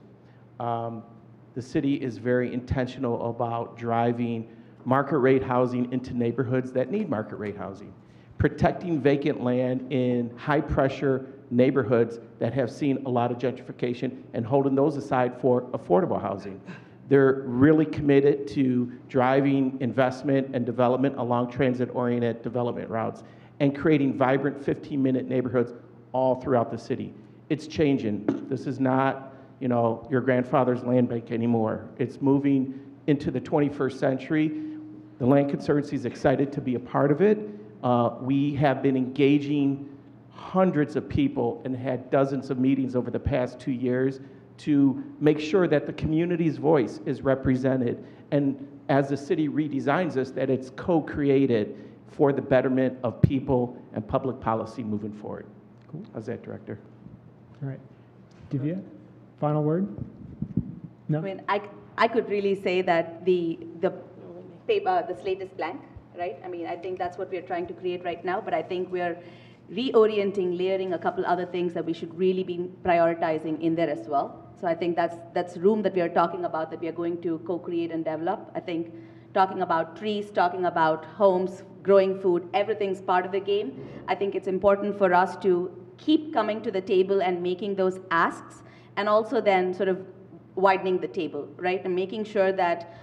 A: The city is very intentional about driving market rate housing into neighborhoods that need market rate housing, protecting vacant land in high pressure neighborhoods that have seen a lot of gentrification and holding those aside for affordable housing. They're really committed to driving investment and development along transit-oriented development routes and creating vibrant 15-minute neighborhoods all throughout the city. It's changing. This is not, your grandfather's land bank anymore. It's moving into the 21st century. The Land Conservancy is excited to be a part of it. We have been engaging hundreds of people and had dozens of meetings over the past 2 years to make sure that the community's voice is represented, and as the city redesigns this, that it's co-created for the betterment of people and public policy moving forward.
E: Cool.
A: How's that, Director?
E: All right. Divya, final word? No?
G: I mean, I could really say that the slate is blank, right? I mean, I think that's what we're trying to create right now, but I think we're reorienting, layering a couple other things that we should really be prioritizing in there as well. So I think that's room that we are talking about, that we are going to co-create and develop. I think talking about trees, talking about homes, growing food, everything's part of the game. I think it's important for us to keep coming to the table and making those asks, and also then sort of widening the table, right? And making sure that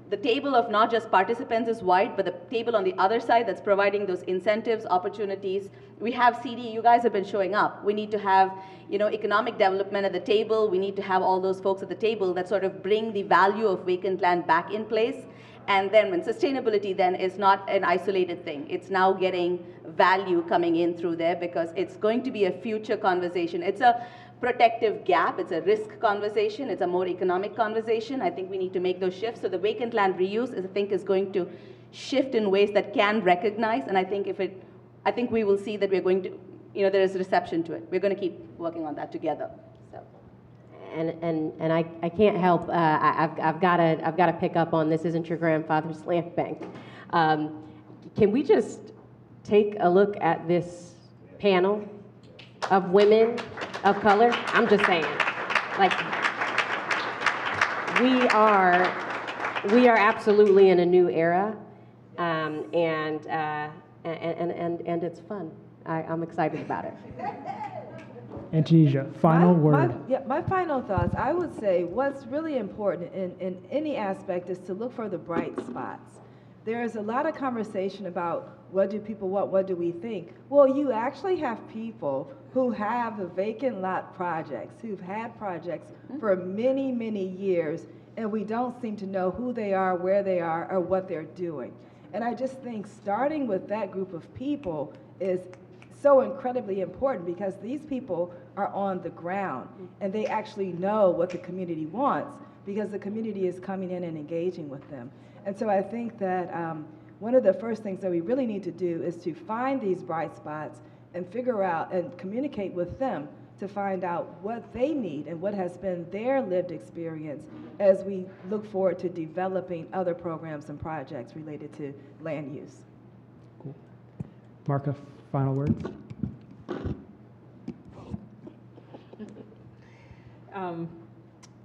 G: the table of not just participants is wide, but the table on the other side that's providing those incentives, opportunities. We have CD, you guys have been showing up. We need to have, economic development at the table. We need to have all those folks at the table that sort of bring the value of vacant land back in place. And then when sustainability then is not an isolated thing, it's now getting value coming in through there, because it's going to be a future conversation. It's a protective gap, it's a risk conversation, it's a more economic conversation. I think we need to make those shifts. So the vacant land reuse is going to shift in ways that can recognize, and I think we will see that we're going to, there is reception to it. We're going to keep working on that together. So.
F: And I can't help. I've got to pick up on this. Isn't your grandfather's land bank? Can we just take a look at this panel of women of color? I'm just saying, like, we are absolutely in a new era, and it's fun. I'm excited about it.
E: And Tunisia, final word.
D: My final thoughts, I would say what's really important in any aspect is to look for the bright spots. There's a lot of conversation about what do people want, what do we think? Well, you actually have people who have the vacant lot projects, who've had projects for many, many years, and we don't seem to know who they are, where they are, or what they're doing. And I just think starting with that group of people is so incredibly important, because these people are on the ground and they actually know what the community wants, because the community is coming in and engaging with them. And so I think that one of the first things that we really need to do is to find these bright spots and figure out and communicate with them to find out what they need and what has been their lived experience as we look forward to developing other programs and projects related to land use.
E: Cool. Marka, final words?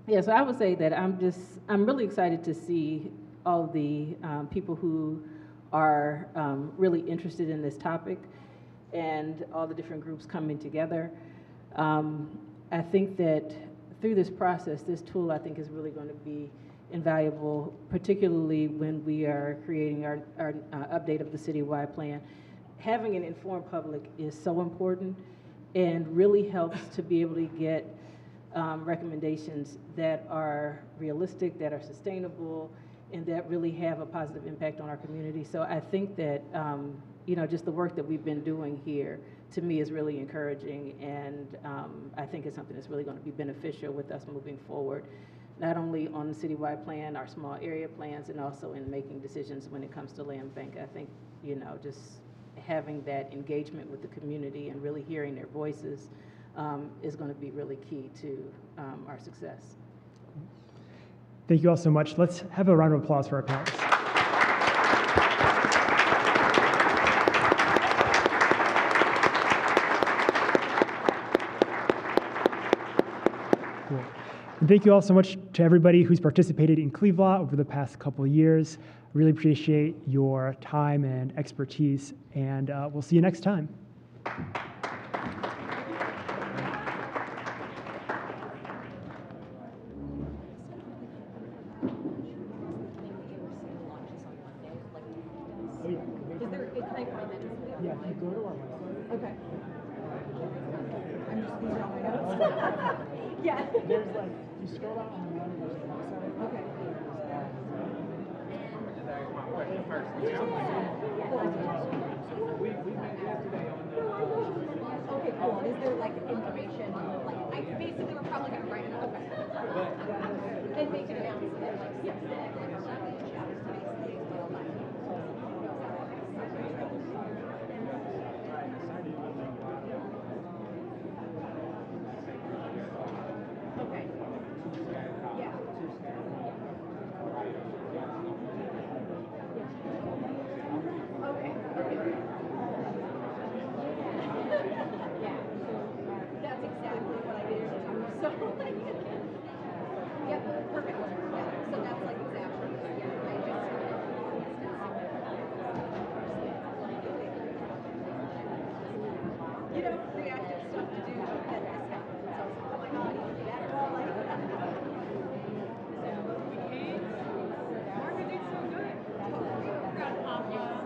B: Yeah, so I would say that I'm really excited to see all the people who are really interested in this topic and all the different groups coming together. I think that through this process, this tool, I think, is really going to be invaluable, particularly when we are creating our update of the citywide plan. Having an informed public is so important and really helps to be able to get recommendations that are realistic, that are sustainable, and that really have a positive impact on our community. So I think that, just the work that we've been doing here, to me, is really encouraging, and I think it's something that's really going to be beneficial with us moving forward, not only on the citywide plan, our small area plans, and also in making decisions when it comes to land bank. I think, just having that engagement with the community and really hearing their voices is going to be really key to our success.
E: Thank you all so much. Let's have a round of applause for our panelists. Cool. And thank you all so much to everybody who's participated in CLEVLOT over the past couple of years. Really appreciate your time and expertise, and we'll see you next time. Oh, yeah.
P: Is there, can I find that?
E: Yeah, if you go to our website.
P: Okay. I'm just losing all my notes. Yeah.
E: There's like, you scroll down on the menu, there's a website.
P: Okay. Okay, cool. Is there like information, like, I basically we're probably gonna write it up. Okay. And make an announcement, like, yes. Okay. Yeah. Okay. Yeah. That's exactly what I did. So, like, yep, perfect. Yeah. So that's like exactly, yeah, I just. You know, reactive